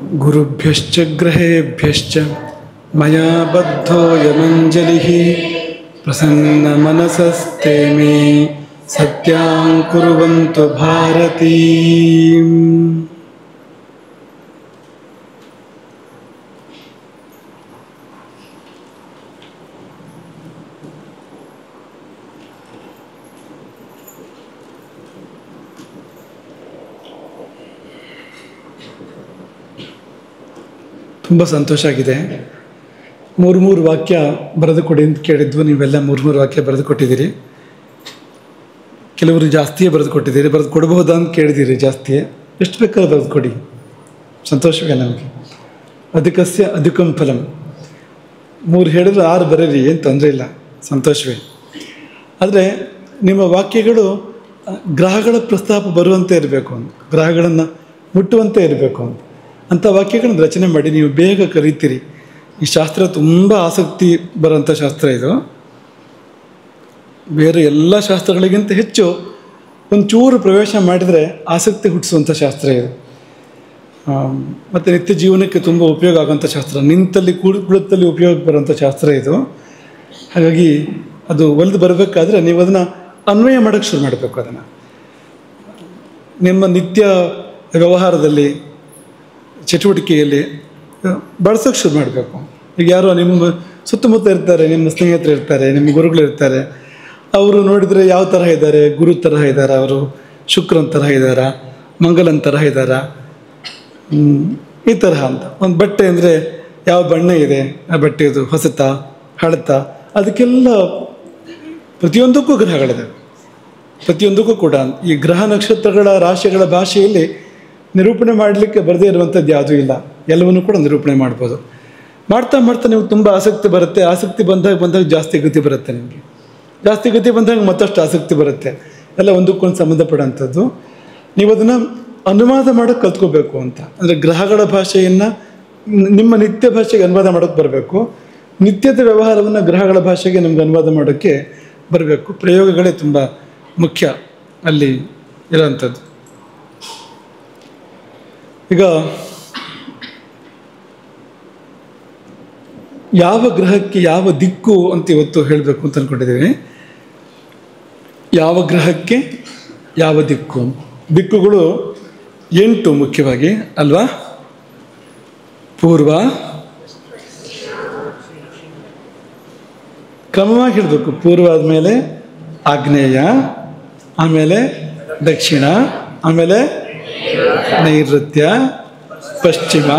ಗುರುಭ್ಯಶ್ಚ ಗ್ರಹೇಭ್ಯಶ್ಚ ಮಯಾ ಬದ್ಧೋಯಮಂಜಲಿಃ ಪ್ರಸನ್ನ ಮನಸಸ್ತೆ ಮೇ ಸತ್ಯಾಂ ಕುರ್ವಂತು ಭಾರತೀಂ. ತುಂಬ ಸಂತೋಷ ಆಗಿದೆ. ಮೂರು ವಾಕ್ಯ ಬರೆದು ಕೊಡಿ ಅಂತ ಕೇಳಿದ್ವು. ನೀವೆಲ್ಲ ಮೂರು ವಾಕ್ಯ ಬರೆದು ಕೊಟ್ಟಿದ್ದೀರಿ. ಕೆಲವರು ಜಾಸ್ತಿಯೇ ಬರೆದು ಕೊಟ್ಟಿದ್ದೀರಿ. ಬರೆದು ಕೊಡಬಹುದಾ ಅಂತ ಕೇಳಿದ್ದೀರಿ. ಜಾಸ್ತಿಯೇ ಎಷ್ಟು ಬೇಕಾದ್ರೂ ಬರೆದು ಕೊಡಿ, ಸಂತೋಷವೇ ನಮಗೆ. ಅಧಿಕಸ್ಯ ಅಧಿಕಂ ಫಲಂ. 3 ಹೇಳಿದ್ರೆ 6 ಬರೀರಿ, ಏನು ತೊಂದರೆ ಇಲ್ಲ, ಸಂತೋಷವೇ. ಆದರೆ ನಿಮ್ಮ ವಾಕ್ಯಗಳು ಗ್ರಹಗಳ ಪ್ರಸ್ತಾಪ ಬರುವಂತೆ ಇರಬೇಕು, ಗ್ರಹಗಳನ್ನು ಮುಟ್ಟುವಂತೆ ಇರಬೇಕು ಅಂಥ ವಾಕ್ಯಗಳನ್ನು ರಚನೆ ಮಾಡಿ ನೀವು ಬೇಗ ಕರೀತೀರಿ. ಈ ಶಾಸ್ತ್ರ ತುಂಬ ಆಸಕ್ತಿ ಬರೋಂಥ ಶಾಸ್ತ್ರ ಇದು. ಬೇರೆ ಎಲ್ಲ ಶಾಸ್ತ್ರಗಳಿಗಿಂತ ಹೆಚ್ಚು ಒಂಚೂರು ಪ್ರವೇಶ ಮಾಡಿದರೆ ಆಸಕ್ತಿ ಹುಟ್ಟಿಸುವಂಥ ಶಾಸ್ತ್ರ ಇದು. ಮತ್ತು ನಿತ್ಯ ಜೀವನಕ್ಕೆ ತುಂಬ ಉಪಯೋಗ ಆಗೋಂಥ ಶಾಸ್ತ್ರ. ನಿಂತಲ್ಲಿ ಕುಳಿತಲ್ಲಿ ಉಪಯೋಗ ಬರೋಂಥ ಶಾಸ್ತ್ರ ಇದು. ಹಾಗಾಗಿ ಅದು ಒಲಿದು ಬರಬೇಕಾದ್ರೆ ನೀವು ಅದನ್ನು ಅನ್ವಯ ಮಾಡೋಕ್ಕೆ ಶುರು ಮಾಡಬೇಕು. ಅದನ್ನು ನಿಮ್ಮ ನಿತ್ಯ ವ್ಯವಹಾರದಲ್ಲಿ, ಚಟುವಟಿಕೆಯಲ್ಲಿ ಬಳಸೋಕ್ಕೆ ಶುರು ಮಾಡಬೇಕು. ಈಗ ಯಾರೋ ನಿಮ್ಮ ಸುತ್ತಮುತ್ತ ಇರ್ತಾರೆ, ನಿಮ್ಮ ಸ್ನೇಹಿತರು ಇರ್ತಾರೆ, ನಿಮ್ಮ ಗುರುಗಳು ಇರ್ತಾರೆ. ಅವರು ನೋಡಿದರೆ ಯಾವ ಥರ ಇದ್ದಾರೆ, ಗುರು ತರಹ ಇದ್ದಾರೆ, ಅವರು ಶುಕ್ರನ ತರಹ ಇದ್ದಾರಾ, ಮಂಗಲನ ತರಹ ಇದ್ದಾರಾ, ಈ ತರಹ ಅಂತ. ಒಂದು ಬಟ್ಟೆ ಅಂದರೆ ಯಾವ ಬಣ್ಣ ಇದೆ, ಆ ಬಟ್ಟೆದು ಹೊಸತ ಹಳತ, ಅದಕ್ಕೆಲ್ಲ ಪ್ರತಿಯೊಂದಕ್ಕೂ ಗ್ರಹಗಳಿದೆ. ಪ್ರತಿಯೊಂದಕ್ಕೂ ಕೂಡ ಈ ಗ್ರಹ ನಕ್ಷತ್ರಗಳ ರಾಶಿಗಳ ಭಾಷೆಯಲ್ಲಿ ನಿರೂಪಣೆ ಮಾಡಲಿಕ್ಕೆ ಬರದೇ ಇರುವಂಥದ್ದು ಯಾವುದೂ ಇಲ್ಲ. ಎಲ್ಲವನ್ನೂ ಕೂಡ ನಿರೂಪಣೆ ಮಾಡ್ಬೋದು. ಮಾಡ್ತಾ ಮಾಡ್ತಾ ನೀವು ತುಂಬ ಆಸಕ್ತಿ ಬರುತ್ತೆ. ಆಸಕ್ತಿ ಬಂದಾಗ ಜಾಸ್ತಿ ಗತಿ ಬರುತ್ತೆ. ನಿಮಗೆ ಜಾಸ್ತಿ ಗತಿ ಬಂದಾಗ ಮತ್ತಷ್ಟು ಆಸಕ್ತಿ ಬರುತ್ತೆ. ಎಲ್ಲ ಒಂದಕ್ಕೊಂದು ಸಂಬಂಧಪಡೋಂಥದ್ದು. ನೀವು ಅದನ್ನು ಅನುವಾದ ಮಾಡೋಕ್ಕೆ ಕಲ್ತ್ಕೋಬೇಕು ಅಂತ. ಅಂದರೆ ಗ್ರಹಗಳ ಭಾಷೆಯನ್ನು ನಿಮ್ಮ ನಿತ್ಯ ಭಾಷೆಗೆ ಅನುವಾದ ಮಾಡೋಕ್ಕೆ ಬರಬೇಕು. ನಿತ್ಯದ ವ್ಯವಹಾರವನ್ನು ಗ್ರಹಗಳ ಭಾಷೆಗೆ ನಮ್ಗೆ ಅನುವಾದ ಮಾಡೋಕ್ಕೆ ಬರಬೇಕು. ಪ್ರಯೋಗಗಳೇ ತುಂಬ ಮುಖ್ಯ ಅಲ್ಲಿ ಇರೋವಂಥದ್ದು. ಈಗ ಯಾವ ಗ್ರಹಕ್ಕೆ ಯಾವ ದಿಕ್ಕು ಅಂತ ಇವತ್ತು ಹೇಳಬೇಕು ಅಂತ ಅಂದ್ಕೊಂಡಿದ್ದೀವಿ. ಯಾವ ಗ್ರಹಕ್ಕೆ ಯಾವ ದಿಕ್ಕು? ದಿಕ್ಕುಗಳು 8 ಮುಖ್ಯವಾಗಿ ಅಲ್ವಾ? ಪೂರ್ವ, ಕ್ರಮವಾಗಿ ಹೇಳಬೇಕು. ಪೂರ್ವ ಆದಮೇಲೆ ಆಗ್ನೇಯ, ಆಮೇಲೆ ದಕ್ಷಿಣ, ಆಮೇಲೆ ನೈಋತ್ಯ, ಪಶ್ಚಿಮ,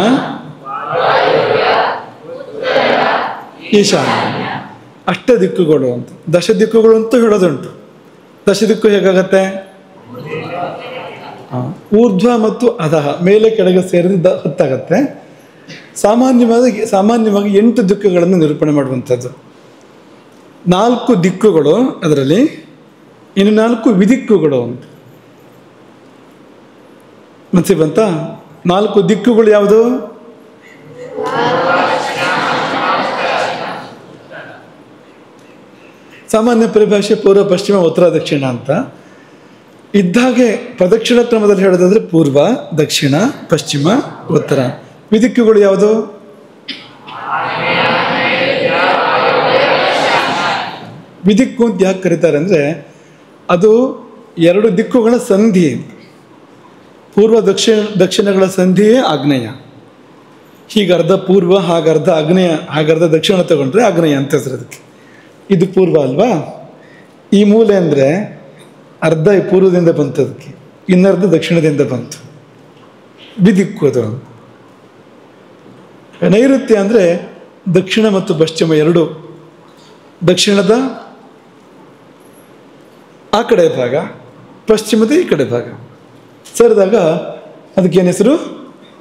ಈಶಾನ್ಯ. ಅಷ್ಟ ದಿಕ್ಕುಗಳು ಅಂತ. 10 ದಿಕ್ಕುಗಳು ಅಂತೂ ಹೇಳೋದುಂಟು. 10 ದಿಕ್ಕು ಹೇಗಾಗತ್ತೆ? ಊರ್ಧ್ವ ಮತ್ತು ಅಧಃ, ಮೇಲೆ ಕೆಳಗೆ ಸೇರಿದ 10 ಆಗತ್ತೆ. ಸಾಮಾನ್ಯವಾಗಿ 8 ದಿಕ್ಕುಗಳನ್ನು ನಿರೂಪಣೆ ಮಾಡುವಂಥದ್ದು. 4 ದಿಕ್ಕುಗಳು ಅದರಲ್ಲಿ, ಇನ್ನು 4 ವಿದಿಕ್ಕುಗಳು ಅಂತ. ಮನಸ್ಸಿಗೆ ಬಂತ? 4 ದಿಕ್ಕುಗಳು ಯಾವುದು? ಸಾಮಾನ್ಯ ಪರಿಭಾಷೆ ಪೂರ್ವ, ಪಶ್ಚಿಮ, ಉತ್ತರ, ದಕ್ಷಿಣ ಅಂತ ಇದ್ದಾಗೆ ಪ್ರದಕ್ಷಿಣ ಕ್ರಮದಲ್ಲಿ ಹೇಳೋದಾದ್ರೆ ಪೂರ್ವ, ದಕ್ಷಿಣ, ಪಶ್ಚಿಮ, ಉತ್ತರ. ವಿದಿಕ್ಕುಗಳು ಯಾವುದು? ವಿದಿಕ್ಕು ಅಂತ ಯಾಕೆ ಕರೀತಾರೆ ಅಂದರೆ ಅದು 2 ದಿಕ್ಕುಗಳ ಸಂಧಿ. ಪೂರ್ವ ದಕ್ಷಿಣಗಳ ಸಂಧಿಯೇ ಆಗ್ನೇಯ. ಹೀಗರ್ಧ ಪೂರ್ವ, ಹಾಗರ್ಧ ಆಗ್ನೇಯ, ಹಾಗರ್ಧ ದಕ್ಷಿಣ ತಗೊಂಡ್ರೆ ಆಗ್ನೇಯ ಅಂತ ಹೆಸರು ಅದಕ್ಕೆ. ಇದು ಪೂರ್ವ ಅಲ್ವಾ? ಈ ಮೂಲೆ ಅಂದರೆ ಅರ್ಧ ಪೂರ್ವದಿಂದ ಬಂತು, ಅದಕ್ಕೆ ಇನ್ನರ್ಧ ದಕ್ಷಿಣದಿಂದ ಬಂತು. ವಿದಿಕ್ಕು ಅದು. ನೈಋತ್ಯ ಅಂದರೆ ದಕ್ಷಿಣ ಮತ್ತು ಪಶ್ಚಿಮ 2, ದಕ್ಷಿಣದ ಆ ಕಡೆ ಭಾಗ, ಪಶ್ಚಿಮದ ಈ ಕಡೆ ಭಾಗ ಸೇರಿದಾಗ ಅದಕ್ಕೇನು ಹೆಸರು?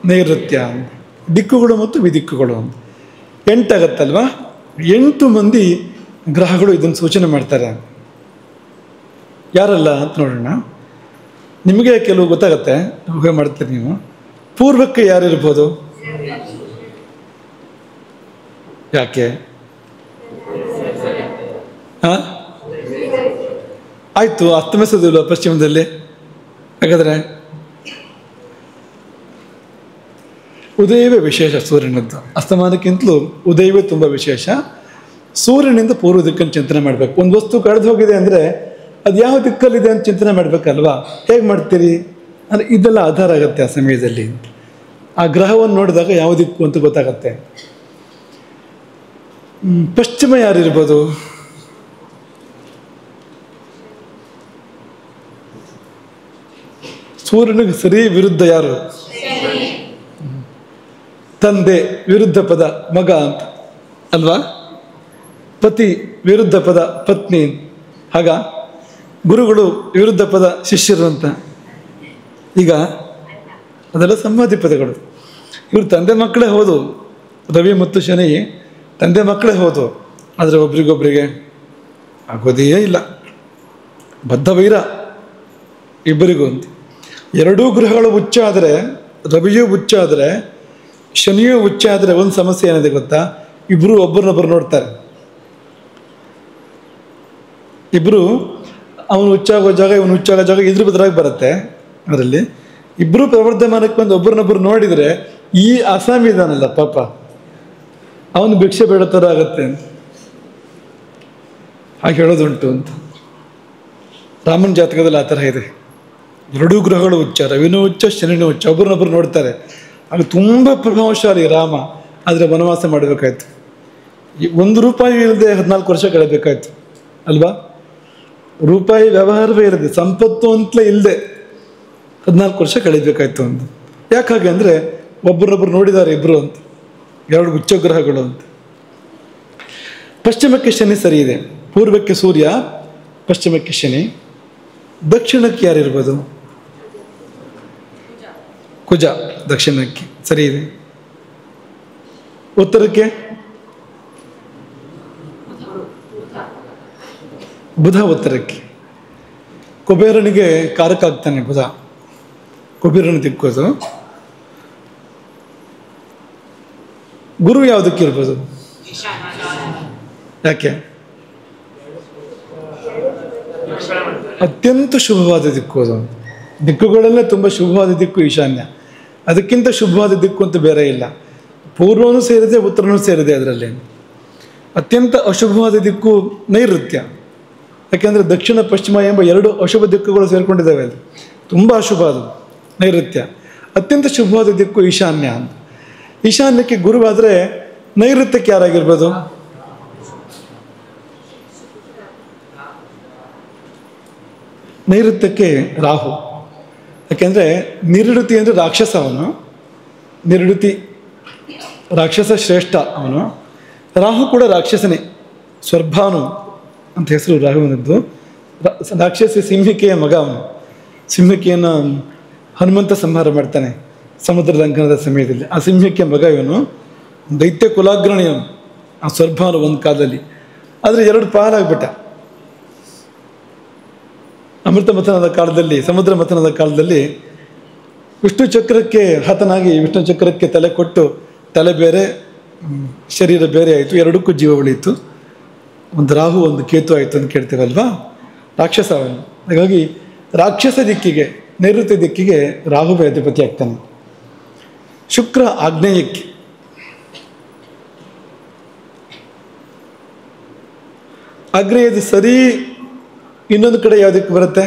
ನೈಋತ್ಯ. ದಿಕ್ಕುಗಳು ಮತ್ತು ವಿದಿಕ್ಕುಗಳು ಅಂತ 8 ಆಗತ್ತಲ್ವಾ? 8 ಮಂದಿ ಗ್ರಹಗಳು ಇದನ್ನು ಸೂಚನೆ ಮಾಡ್ತಾರೆ. ಯಾರಲ್ಲ ಅಂತ ನೋಡೋಣ. ನಿಮಗೆ ಕೆಲವು ಗೊತ್ತಾಗತ್ತೆ, ಊಹೆ ಮಾಡ್ತೀರಿ ನೀವು. ಪೂರ್ವಕ್ಕೆ ಯಾರಿರ್ಬೋದು? ಯಾಕೆ? ಆಯಿತು, ಅಸ್ತಮಿಸೋದಿಲ್ವ ಪಶ್ಚಿಮದಲ್ಲಿ? ಹಾಗಾದರೆ ಉದಯವೇ ವಿಶೇಷ ಸೂರ್ಯನದ್ದು, ಅಸ್ತಮಾನಕ್ಕಿಂತಲೂ ಉದಯವೇ ತುಂಬ ವಿಶೇಷ. ಸೂರ್ಯನಿಂದ ಪೂರ್ವ ದಿಕ್ಕನ್ನು ಚಿಂತನೆ ಮಾಡಬೇಕು. ಒಂದು ವಸ್ತು ಕಳೆದು ಹೋಗಿದೆ ಅಂದರೆ ಅದು ಯಾವ ದಿಕ್ಕಲ್ಲಿದೆ ಅಂತ ಚಿಂತನೆ ಮಾಡಬೇಕಲ್ವಾ? ಹೇಗೆ ಮಾಡ್ತೀರಿ ಅಂದರೆ ಇದೆಲ್ಲ ಆಧಾರ ಆಗುತ್ತೆ ಆ ಸಮಯದಲ್ಲಿ. ಆ ಗ್ರಹವನ್ನು ನೋಡಿದಾಗ ಯಾವ ದಿಕ್ಕು ಅಂತ ಗೊತ್ತಾಗತ್ತೆ. ಪಶ್ಚಿಮ ಯಾರಿರ್ಬೋದು? ಸೂರ್ಯನಿಗೆ ಸರಿ ವಿರುದ್ಧ ಯಾರು? ತಂದೆ ವಿರುದ್ಧ ಪದ ಮಗ ಅಂತ ಅಲ್ವಾ? ಪತಿ ವಿರುದ್ಧ ಪದ ಪತ್ನಿ. ಆಗ ಗುರುಗಳು ವಿರುದ್ಧ ಪದ ಶಿಷ್ಯರು ಅಂತ. ಈಗ ಅದೆಲ್ಲ ಸಂವಾದಿ ಪದಗಳು. ಇವರು ತಂದೆ ಮಕ್ಕಳೇ ಹೌದು, ರವಿ ಮತ್ತು ಶನಿ ತಂದೆ ಮಕ್ಕಳೇ ಹೌದು, ಆದರೆ ಒಬ್ರಿಗೊಬ್ರಿಗೆ ಆಗೋದೇ ಇಲ್ಲ. ಬದ್ಧ ವೈರ ಇಬ್ಬರಿಗೂ ಅಂತ. ಎರಡೂ ಗ್ರಹಗಳು ಉಚ್ಚ ಆದರೆ, ರವಿಯೂ ಉಚ್ಚ ಆದರೆ ಶನಿಯೂ ಉಚ್ಚ ಆದರೆ ಒಂದು ಸಮಸ್ಯೆ ಏನಿದೆ ಗೊತ್ತಾ? ಇಬ್ಬರು ಒಬ್ಬರನ್ನೊಬ್ಬರು ನೋಡ್ತಾರೆ. ಇಬ್ಬರು ಅವನು ಹುಚ್ಚಾಗೋ ಜಾಗ ಇವನು ಹುಚ್ಚಾಗೋ ಜಾಗ ಇದ್ರ ಬದ್ರಾಗಿ ಬರುತ್ತೆ. ಅದರಲ್ಲಿ ಇಬ್ಬರು ಪ್ರವರ್ಧಮಾನಕ್ಕೆ ಬಂದು ಒಬ್ಬರನ್ನೊಬ್ಬರು ನೋಡಿದರೆ ಈ ಅಸಾಮಿ ಇದಾನಲ್ಲ ಪಾಪ, ಅವನು ಭಿಕ್ಷೆ ಬೇಡ ಥರ ಆಗತ್ತೆ ಅಂತ ಹಾಗೆ ಹೇಳೋದುಂಟು ಅಂತ. ರಾಮನ ಜಾತಕದಲ್ಲಿ ಆ ಥರ ಇದೆ. ಎರಡೂ ಗ್ರಹಗಳು ಉಚ್ಚ, ರವಿನೂ ಉಚ್ಚ ಶನಿನೂ ಉಚ್ಚ, ಒಬ್ಬರನ್ನೊಬ್ಬರು ನೋಡ್ತಾರೆ. ಆಗ ತುಂಬ ಪ್ರಭಾವಶಾಲಿ ರಾಮ. ಆದರೆ ವನವಾಸ ಮಾಡಬೇಕಾಯ್ತು. ₹1 ಇಲ್ಲದೆ 14 ವರ್ಷ ಕಳೆಯಬೇಕಾಯ್ತು ಅಲ್ವಾ? ರೂಪಾಯಿ ವ್ಯವಹಾರವೇ ಇರದೆ, ಸಂಪತ್ತು ಅಂತಲೇ ಇಲ್ಲದೆ 14 ವರ್ಷ ಕಳೀಬೇಕಾಯ್ತು ಅಂತ. ಯಾಕಾಗೆ ಅಂದರೆ ಒಬ್ಬರನ್ನೊಬ್ಬರು ನೋಡಿದ್ದಾರೆ ಇಬ್ಬರು ಅಂತ, ಎರಡು ಉಚ್ಚ ಗ್ರಹಗಳು ಅಂತ. ಪಶ್ಚಿಮಕ್ಕೆ ಶನಿ ಸರಿ ಇದೆ, ಪೂರ್ವಕ್ಕೆ ಸೂರ್ಯ, ಪಶ್ಚಿಮಕ್ಕೆ ಶನಿ. ದಕ್ಷಿಣಕ್ಕೆ ಯಾರಿರ್ಬೋದು? ಕುಜ ದಕ್ಷಿಣಕ್ಕೆ ಸರಿ ಇದೆ. ಉತ್ತರಕ್ಕೆ ಬುಧ, ಉತ್ತರಕ್ಕೆ. ಕುಬೇರನಿಗೆ ಕಾರಕ ಆಗ್ತಾನೆ ಬುಧ, ಕುಬೇರನ ದಿಕ್ಕೋದು. ಗುರು ಯಾವುದಕ್ಕೆ ಇರ್ಬೋದು? ಯಾಕೆ? ಅತ್ಯಂತ ಶುಭವಾದ ದಿಕ್ಕು ಅದು. ದಿಕ್ಕುಗಳಲ್ಲೇ ತುಂಬ ಶುಭವಾದ ದಿಕ್ಕು ಈಶಾನ್ಯ. ಅದಕ್ಕಿಂತ ಶುಭವಾದ ದಿಕ್ಕು ಅಂತ ಬೇರೆ ಇಲ್ಲ. ಪೂರ್ವನೂ ಸೇರಿದೆ, ಉತ್ತರನೂ ಸೇರಿದೆ. ಅದರಲ್ಲಿ ಅತ್ಯಂತ ಅಶುಭವಾದ ದಿಕ್ಕು ನೈಋತ್ಯ. ಯಾಕೆಂದರೆ ದಕ್ಷಿಣ ಪಶ್ಚಿಮ ಎಂಬ ಎರಡು ಅಶುಭ ದಿಕ್ಕುಗಳು ಸೇರಿಕೊಂಡಿದ್ದಾವೆ. ಅದು ತುಂಬ ಅಶುಭ, ಅದು ನೈಋತ್ಯ. ಅತ್ಯಂತ ಶುಭವಾದ ದಿಕ್ಕು ಈಶಾನ್ಯ ಅಂತ. ಈಶಾನ್ಯಕ್ಕೆ ಗುರುವಾದರೆ ನೈಋತ್ಯಕ್ಕೆ ಯಾರಾಗಿರ್ಬೋದು? ನೈಋತ್ಯಕ್ಕೆ ರಾಹು. ಯಾಕೆಂದರೆ ನಿರುಡುತಿ ಅಂದರೆ ರಾಕ್ಷಸ, ಅವನು ನಿರುಡುತಿ ರಾಕ್ಷಸ ಶ್ರೇಷ್ಠ ಅವನು. ರಾಹು ಕೂಡ ರಾಕ್ಷಸನೇ, ಸ್ವರ್ಭಾನು ಅಂತ ಹೆಸರು ರಾಹುವಿನದ್ದು. ರಾಕ್ಷಸಿ ಸಿಂಹಿಕೆಯ ಮಗ ಅವನು. ಸಿಂಹಿಕೆಯನ್ನು ಹನುಮಂತ ಸಂಹಾರ ಮಾಡ್ತಾನೆ ಸಮುದ್ರ ಲಂಘನದ ಸಮಯದಲ್ಲಿ. ಆ ಸಿಂಹಿಕೆಯ ಮಗ ಇವನು, ದೈತ್ಯ ಕುಲಾಗ್ರಣಿಯವನು ಆ ಸ್ವರ್ಭಾನು ಒಂದು ಕಾಲದಲ್ಲಿ. ಆದರೆ 2 ಪಾಲಾಗ್ಬಿಟ್ಟ. ಅಮೃತ ಮಥನದ ಕಾಲದಲ್ಲಿ, ಸಮುದ್ರ ಮಥನದ ಕಾಲದಲ್ಲಿ ವಿಷ್ಣು ಚಕ್ರಕ್ಕೆ ಹತನಾಗಿ ವಿಷ್ಣು ಚಕ್ರಕ್ಕೆ ತಲೆ ಕೊಟ್ಟು, ತಲೆ ಬೇರೆ ಶರೀರ ಬೇರೆ ಆಯಿತು, ಎರಡಕ್ಕೂ ಜೀವ ಉಳಿಯಿತು. ಒಂದು ರಾಹು ಒಂದು ಕೇತು ಆಯಿತು ಅಂತ ಕೇಳ್ತೀವಲ್ವಾ? ರಾಕ್ಷಸ ಅವನು. ಹಾಗಾಗಿ ರಾಕ್ಷಸ ದಿಕ್ಕಿಗೆ, ನೈಋತ್ಯ ದಿಕ್ಕಿಗೆ ರಾಹುವೇ ಅಧಿಪತಿ ಆಗ್ತಾನೆ. ಶುಕ್ರ ಆಗ್ನೇಯಕ್ಕೆ. ಆಗ್ನೇಯದ ಸರಿ ಇನ್ನೊಂದು ಕಡೆ ಯಾವುದಕ್ಕೆ ಬರುತ್ತೆ?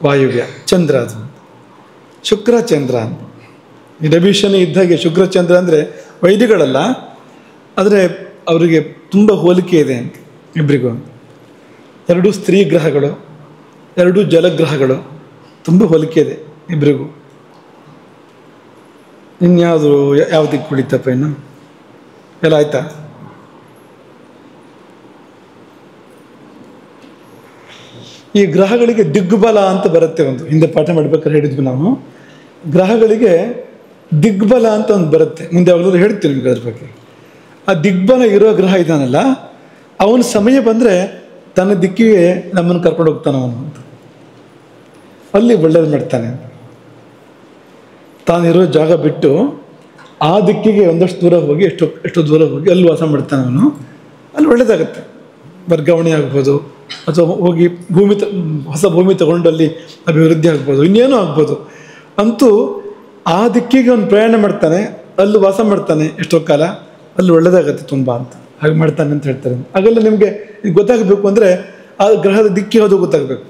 ವಾಯುವ್ಯ, ಚಂದ್ರ. ಅದು ಶುಕ್ರ ಚಂದ್ರ. ಈ ರವಿಶನಿ ಇದ್ದಾಗೆ ಶುಕ್ರ ಚಂದ್ರ ಅಂದರೆ ವೈದ್ಯಗಳಲ್ಲ, ಆದರೆ ಅವರಿಗೆ ತುಂಬ ಹೋಲಿಕೆ ಇದೆ ಅಂತ ಇಬ್ಬರಿಗೂ. 2 ಸ್ತ್ರೀ ಗ್ರಹಗಳು, 2 ಜಲಗ್ರಹಗಳು, ತುಂಬ ಹೋಲಿಕೆ ಇದೆ ಇಬ್ಬರಿಗೂ. ಇನ್ಯಾವುದು ಯಾವುದಕ್ಕೆ ಕುಳಿತಪ್ಪ? ಇನ್ನು ಎಲ್ಲ ಆಯ್ತಾ? ಈ ಗ್ರಹಗಳಿಗೆ ದಿಗ್ಬಲ ಅಂತ ಬರುತ್ತೆ. ಒಂದು ಹಿಂದೆ ಪಾಠ ಮಾಡ್ಬೇಕಾದ್ರೆ ಹೇಳಿದ್ವಿ ನಾವು, ಗ್ರಹಗಳಿಗೆ ದಿಗ್ಬಲ ಅಂತ ಒಂದು ಬರುತ್ತೆ. ಮುಂದೆ ಯಾವಾಗಲೂ ಹೇಳ್ತೀವಿ ನಿಮ್ಗೆ ಅದ್ರ ಬಗ್ಗೆ. ಆ ದಿಗ್ಬಲ ಇರೋ ಗ್ರಹ ಇದಾನಲ್ಲ, ಅವನ ಸಮಯ ಬಂದರೆ ತನ್ನ ದಿಕ್ಕಿಗೆ ನಮ್ಮನ್ನು ಕರ್ಕೊಂಡು ಹೋಗ್ತಾನೆ ಅವನು ಅಂತ. ಅಲ್ಲಿ ಒಳ್ಳೇದು ಮಾಡ್ತಾನೆ. ತಾನಿರೋ ಜಾಗ ಬಿಟ್ಟು ಆ ದಿಕ್ಕಿಗೆ ಒಂದಷ್ಟು ದೂರ ಹೋಗಿ, ಎಷ್ಟೋ ದೂರ ಹೋಗಿ ಅಲ್ಲಿ ವಾಸ ಮಾಡ್ತಾನೆ ಅವನು. ಅಲ್ಲಿ ಒಳ್ಳೇದಾಗತ್ತೆ. ವರ್ಗಾವಣೆ ಆಗ್ಬೋದು, ಅಥವಾ ಹೋಗಿ ಹೊಸ ಭೂಮಿ ತಗೊಂಡು ಅಲ್ಲಿ ಅಭಿವೃದ್ಧಿ ಆಗ್ಬೋದು, ಇನ್ನೇನೂ ಆಗ್ಬೋದು. ಅಂತೂ ಆ ದಿಕ್ಕಿಗೆ ಅವನು ಪ್ರಯಾಣ ಮಾಡ್ತಾನೆ, ಅಲ್ಲಿ ವಾಸ ಮಾಡ್ತಾನೆ ಎಷ್ಟೋ ಕಾಲ, ಅಲ್ಲಿ ಒಳ್ಳೇದಾಗತ್ತೆ ತುಂಬ ಅಂತ ಹಾಗೆ ಮಾಡ್ತಾನೆ ಅಂತ ಹೇಳ್ತಾರೆ. ಹಾಗೆಲ್ಲ ನಿಮಗೆ ಇದು ಗೊತ್ತಾಗಬೇಕು ಅಂದರೆ ಆ ಗ್ರಹದ ದಿಕ್ಕಿ ಯಾವುದು ಗೊತ್ತಾಗಬೇಕು.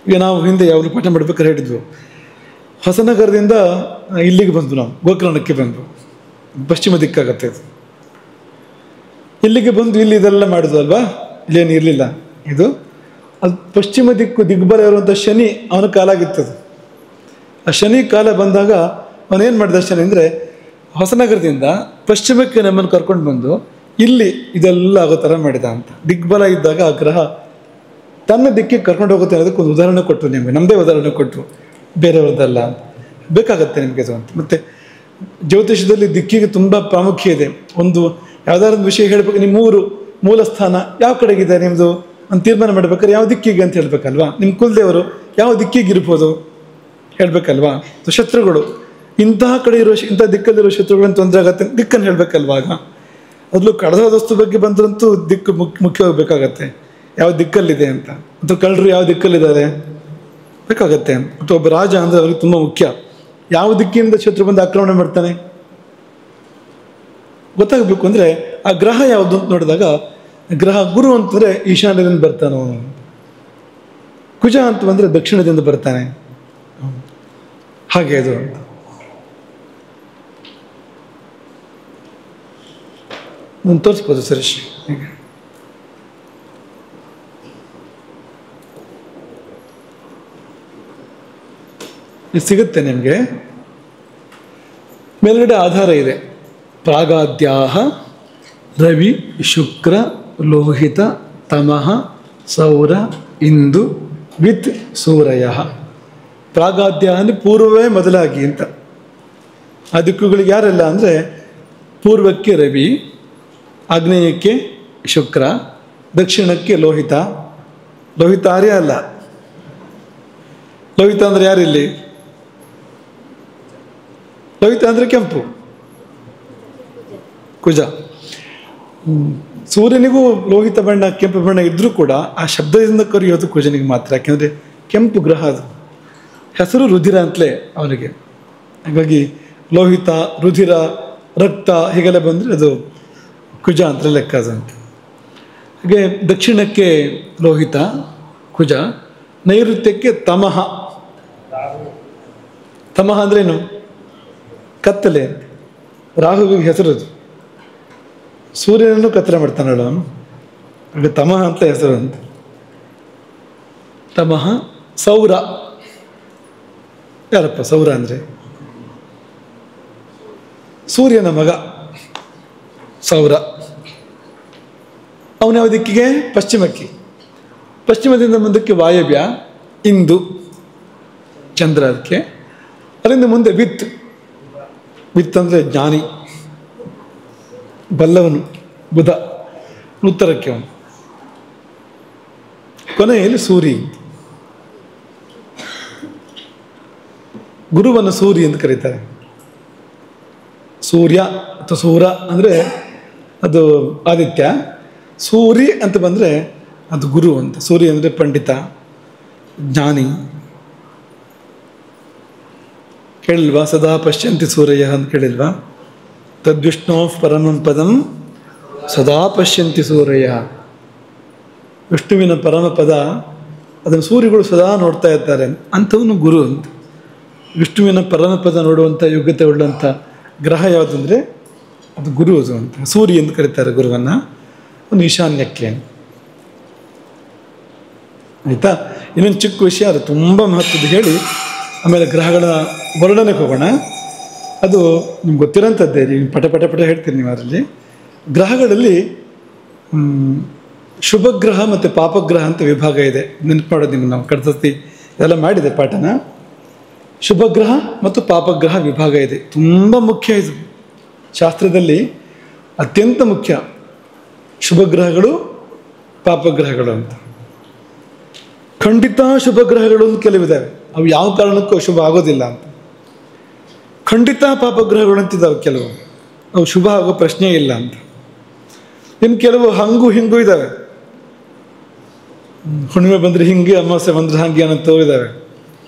ಈಗ ನಾವು ಹಿಂದೆ ಯಾವಾಗಲೂ ಪಾಠ ಮಾಡ್ಬೇಕಾದ್ರೆ ಹೇಳಿದ್ವು, ಹೊಸನಗರದಿಂದ ಇಲ್ಲಿಗೆ ಬಂದ್ವು, ನಾವು ಗೋಕರ್ಣಕ್ಕೆ ಬಂದ್ವು, ಪಶ್ಚಿಮ ದಿಕ್ಕಾಗತ್ತೆ ಇದು. ಇಲ್ಲಿಗೆ ಬಂದು ಇಲ್ಲಿ ಇದೆಲ್ಲ ಮಾಡಿದ್ವು ಅಲ್ವಾ, ಇಲ್ಲೇನು ಇರಲಿಲ್ಲ ಇದು. ಅದು ಪಶ್ಚಿಮ ದಿಗ್ಬಲ ಇರುವಂಥ ಶನಿ ಅವನ ಕಾಲ ಆಗಿತ್ತದು. ಆ ಶನಿ ಕಾಲ ಬಂದಾಗ ಅವನೇನು ಮಾಡಿದ ಶನಿ ಅಂದರೆ ಹೊಸನಗರದಿಂದ ಪಶ್ಚಿಮಕ್ಕೆ ನಮ್ಮನ್ನು ಕರ್ಕೊಂಡು ಬಂದು ಇಲ್ಲಿ ಇದೆಲ್ಲ ಆಗೋ ಥರ ಮಾಡಿದ ಅಂತ. ದಿಗ್ಬಲ ಇದ್ದಾಗ ಆ ಗ್ರಹ ತನ್ನ ದಿಕ್ಕಿಗೆ ಕರ್ಕೊಂಡು ಹೋಗುತ್ತೆ ಅನ್ನೋದಕ್ಕೆ ಒಂದು ಉದಾಹರಣೆ ಕೊಟ್ಟರು ನಿಮಗೆ, ನಮ್ಮದೇ ಉದಾಹರಣೆ ಕೊಟ್ಟರು, ಬೇರೆಯವ್ರದ್ದಲ್ಲ ಅಂತ. ಬೇಕಾಗತ್ತೆ ನಿಮಗೆ ಅದು ಅಂತ. ಮತ್ತು ಜ್ಯೋತಿಷದಲ್ಲಿ ದಿಕ್ಕಿಗೆ ತುಂಬ ಪ್ರಾಮುಖ್ಯ ಇದೆ. ಒಂದು ಯಾವುದಾದ್ರು ಒಂದು ವಿಷಯ ಹೇಳಬೇಕು, ನಿಮ್ಮ ಊರು ಮೂಲ ಸ್ಥಾನ ಯಾವ ಕಡೆಗಿದೆ ನಿಮ್ಮದು ಅಂತ ತೀರ್ಮಾನ ಮಾಡ್ಬೇಕಾದ್ರೆ ಯಾವ ದಿಕ್ಕಿಗೆ ಅಂತ ಹೇಳಬೇಕಲ್ವಾ. ನಿಮ್ಮ ಕುಲದೇವರು ಯಾವ ದಿಕ್ಕಿಗೆ ಇರ್ಬೋದು ಹೇಳಬೇಕಲ್ವಾ. ಶತ್ರುಗಳು ಇಂತಹ ಕಡೆ ಇರೋ ಇಂಥ ದಿಕ್ಕಲ್ಲಿರೋ ಶತ್ರುಗಳನ್ನ ತೊಂದರೆ ಆಗತ್ತೆ ದಿಕ್ಕನ್ನು ಹೇಳಬೇಕಲ್ವಾ. ಆಗ ಅದರಲ್ಲೂ ಕಳೆದ ವಸ್ತು ಬಗ್ಗೆ ಬಂದ್ರಂತೂ ದಿಕ್ಕು ಮುಖ್ಯವಾಗಬೇಕಾಗತ್ತೆ, ಯಾವ ದಿಕ್ಕಲ್ಲಿದೆ ಅಂತ. ಅಥವಾ ಕಳ್ಳರು ಯಾವ ದಿಕ್ಕಲ್ಲಿದ್ದಾರೆ ಬೇಕಾಗತ್ತೆ. ಅಥವಾ ಒಬ್ಬ ರಾಜ ಅಂದರೆ ಅವ್ರಿಗೆ ತುಂಬ ಮುಖ್ಯ, ಯಾವ ದಿಕ್ಕಿನಿಂದ ಶತ್ರು ಬಂದು ಆಕ್ರಮಣ ಮಾಡ್ತಾನೆ ಗೊತ್ತಾಗಬೇಕು. ಅಂದರೆ ಆ ಗ್ರಹ ಯಾವುದು ಅಂತ ನೋಡಿದಾಗ ಗ್ರಹ ಗುರು ಅಂತಂದರೆ ಈಶಾನ್ಯದಿಂದ ಬರ್ತಾನೆ, ಕುಜ ಅಂತ ಬಂದರೆ ದಕ್ಷಿಣದಿಂದ ಬರ್ತಾನೆ, ಹಾಗೆ ಅದು ಅಂತ. ನಾನು ತೋರಿಸ್ಬೋದು ಸುರೇಶ್, ಹೀಗೆ ಇದು ಸಿಗುತ್ತೆ ನಿಮಗೆ. ಮೇಲ್ಗಡೆ ಆಧಾರ ಇದೆ, ಪ್ರಾಗಾದ್ಯಾಹ ರವಿ ಶುಕ್ರ ಲೋಹಿತ ತಮಃ ಸೌರ ಇಂದು ವಿತ್ ಸೂರಯ. ಪ್ರಾಗಾದ್ಯಾಹ ಅಂದರೆ ಪೂರ್ವವೇ ಮೊದಲಾಗಿ ಅಂತ. ಆ ದಿಕ್ಕುಗಳಿಗೆ ಯಾರೆಲ್ಲ ಅಂದರೆ ಪೂರ್ವಕ್ಕೆ ರವಿ, ಆಗ್ನೇಯಕ್ಕೆ ಶುಕ್ರ, ದಕ್ಷಿಣಕ್ಕೆ ಲೋಹಿತ. ಲೋಹಿತ ಆರ್ಯ ಅಲ್ಲ, ಲೋಹಿತ ಅಂದರೆ ಯಾರಿಲ್ಲಿ? ಲೋಹಿತ ಅಂದರೆ ಕೆಂಪು, ಕುಜ. ಸೂರ್ಯನಿಗೂ ಲೋಹಿತ ಬಣ್ಣ ಕೆಂಪು ಬಣ್ಣ ಇದ್ದರೂ ಕೂಡ ಆ ಶಬ್ದದಿಂದ ಕರೆಯೋದು ಕುಜನಿಗೆ ಮಾತ್ರ, ಯಾಕೆಂದರೆ ಕೆಂಪು ಗ್ರಹ ಅದು. ಹೆಸರು ರುಧಿರ ಅಂತಲೇ ಅವನಿಗೆ. ಹಾಗಾಗಿ ಲೋಹಿತ, ರುಧಿರ, ರಕ್ತ ಹೀಗೆಲ್ಲ ಬಂದರೆ ಅದು ಕುಜ ಅಂತ ಲೆಕ್ಕ ಅದು ಅಂತ. ಹಾಗೆ ದಕ್ಷಿಣಕ್ಕೆ ಲೋಹಿತ ಕುಜ, ನೈಋತ್ಯಕ್ಕೆ ತಮಃ. ತಮಃ ಅಂದ್ರೇನು? ಕತ್ತಲೆ. ರಾಹುವಿಗೆ ಹೆಸರದು. ಸೂರ್ಯನನ್ನು ಕತ್ತಲೆ ಮಾಡ್ತಾನಲ್ಲ ಅವನು, ಹಾಗೆ ತಮಃ ಅಂತ ಹೆಸರು ಅಂತ. ತಮಃ. ಸೌರ ಯಾರಪ್ಪ ಸೌರ ಅಂದರೆ? ಸೂರ್ಯನ ಮಗ ಸೌರ. ಅವನ ಯಾವ ದಿಕ್ಕಿಗೆ? ಪಶ್ಚಿಮಕ್ಕೆ. ಪಶ್ಚಿಮದಿಂದ ಮುಂದಕ್ಕೆ ವಾಯವ್ಯ, ಇಂದು ಚಂದ್ರ ಅದಕ್ಕೆ. ಅಲ್ಲಿಂದ ಮುಂದೆ ವಿತ್. ವಿತ್ ಅಂದರೆ ಜ್ಞಾನಿ, ಬಲ್ಲವನು, ಬುಧ. ಉತ್ತರಕ್ಕೆ ಅವನು. ಕೊನೆಯಲ್ಲಿ ಸೂರ್ಯ. ಗುರುವನ್ನು ಸೂರ್ಯ ಎಂದು ಕರೀತಾರೆ. ಸೂರ್ಯ ಅಥವಾ ಸೂರ ಅಂದರೆ ಅದು ಆದಿತ್ಯ, ಸೂರ್ಯ ಅಂತ ಬಂದರೆ ಅದು ಗುರು ಅಂತ. ಸೂರ್ಯ ಅಂದರೆ ಪಂಡಿತ, ಜ್ಞಾನಿ. ಕೇಳಿಲ್ವಾ? ಸದಾ ಪಶ್ಯಂತಿ ಸೂರ್ಯ ಅಂತ ಕೇಳಿಲ್ವಾ? ತದ್ವಿಷ್ಣೋ ಪರಮಂ ಪದಂ ಸದಾ ಪಶ್ಯಂತಿ ಸೂರ್ಯ. ವಿಷ್ಣುವಿನ ಪರಮ ಪದ, ಅದನ್ನು ಸೂರ್ಯಗಳು ಸದಾ ನೋಡ್ತಾ ಇರ್ತಾರೆ, ಅಂಥವನು ಗುರು ಅಂತ. ವಿಷ್ಣುವಿನ ಪರಮಪದ ನೋಡುವಂಥ ಯೋಗ್ಯತೆ ಉಳ್ಳಂಥ ಗ್ರಹ ಯಾವುದಂದರೆ ಅದು ಗುರು ಅದು ಅಂತ. ಸೂರ್ಯ ಎಂದು ಕರೀತಾರೆ ಗುರುವನ್ನು. ಒಂದು ಈಶಾನ್ಯಕ್ಕೆ. ಆಯಿತಾ? ಇನ್ನೊಂದು ಚಿಕ್ಕ ವಿಷಯ, ಅದು ತುಂಬ ಮಹತ್ವದ ಹೇಳಿ ಆಮೇಲೆ ಗ್ರಹಗಳ ವರ್ಣನೆಗೆ ಹೋಗೋಣ. ಅದು ನಿಮ್ಗೆ ಗೊತ್ತಿರೋಂಥದ್ದೇ, ನೀವು ಪಟ ಹೇಳ್ತೀರಿ ನೀವು. ಅದರಲ್ಲಿ ಗ್ರಹಗಳಲ್ಲಿ ಶುಭಗ್ರಹ ಮತ್ತು ಪಾಪಗ್ರಹ ಅಂತ ವಿಭಾಗ ಇದೆ. ನೆನಪು ಮಾಡೋದು ನಿಮ್ಗೆ, ನಾವು ಕಡ್ತತಿ ಇದೆಲ್ಲ ಮಾಡಿದೆ ಪಾಠನ. ಶುಭಗ್ರಹ ಮತ್ತು ಪಾಪಗ್ರಹ ವಿಭಾಗ ಇದೆ. ತುಂಬ ಮುಖ್ಯ ಇದು ಶಾಸ್ತ್ರದಲ್ಲಿ, ಅತ್ಯಂತ ಮುಖ್ಯ. ಶುಭಗ್ರಹಗಳು ಪಾಪಗ್ರಹಗಳು ಅಂತ. ಖಂಡಿತ ಶುಭಗ್ರಹಗಳು ಅಂತ ಕೆಲವಿದ್ದಾವೆ, ಅವು ಯಾವ ಕಾರಣಕ್ಕೂ ಅಶುಭ ಆಗೋದಿಲ್ಲ ಅಂತ. ಖಂಡಿತ ಪಾಪಗ್ರಹಗಳು ಅಂತಿದ್ದಾವೆ ಕೆಲವು, ಅವು ಶುಭ ಆಗೋ ಪ್ರಶ್ನೆ ಇಲ್ಲ ಅಂತ. ಇನ್ನು ಕೆಲವು ಹಂಗು ಹಿಂಗೂ ಇದ್ದಾವೆ. ಹುಣ್ಣಿಮೆ ಬಂದರೆ ಹಿಂಗೆ, ಅಮಾವಾಸ್ಯೆ ಬಂದರೆ ಹಂಗೆ ಅನ್ನೋ ಇದ್ದಾವೆ.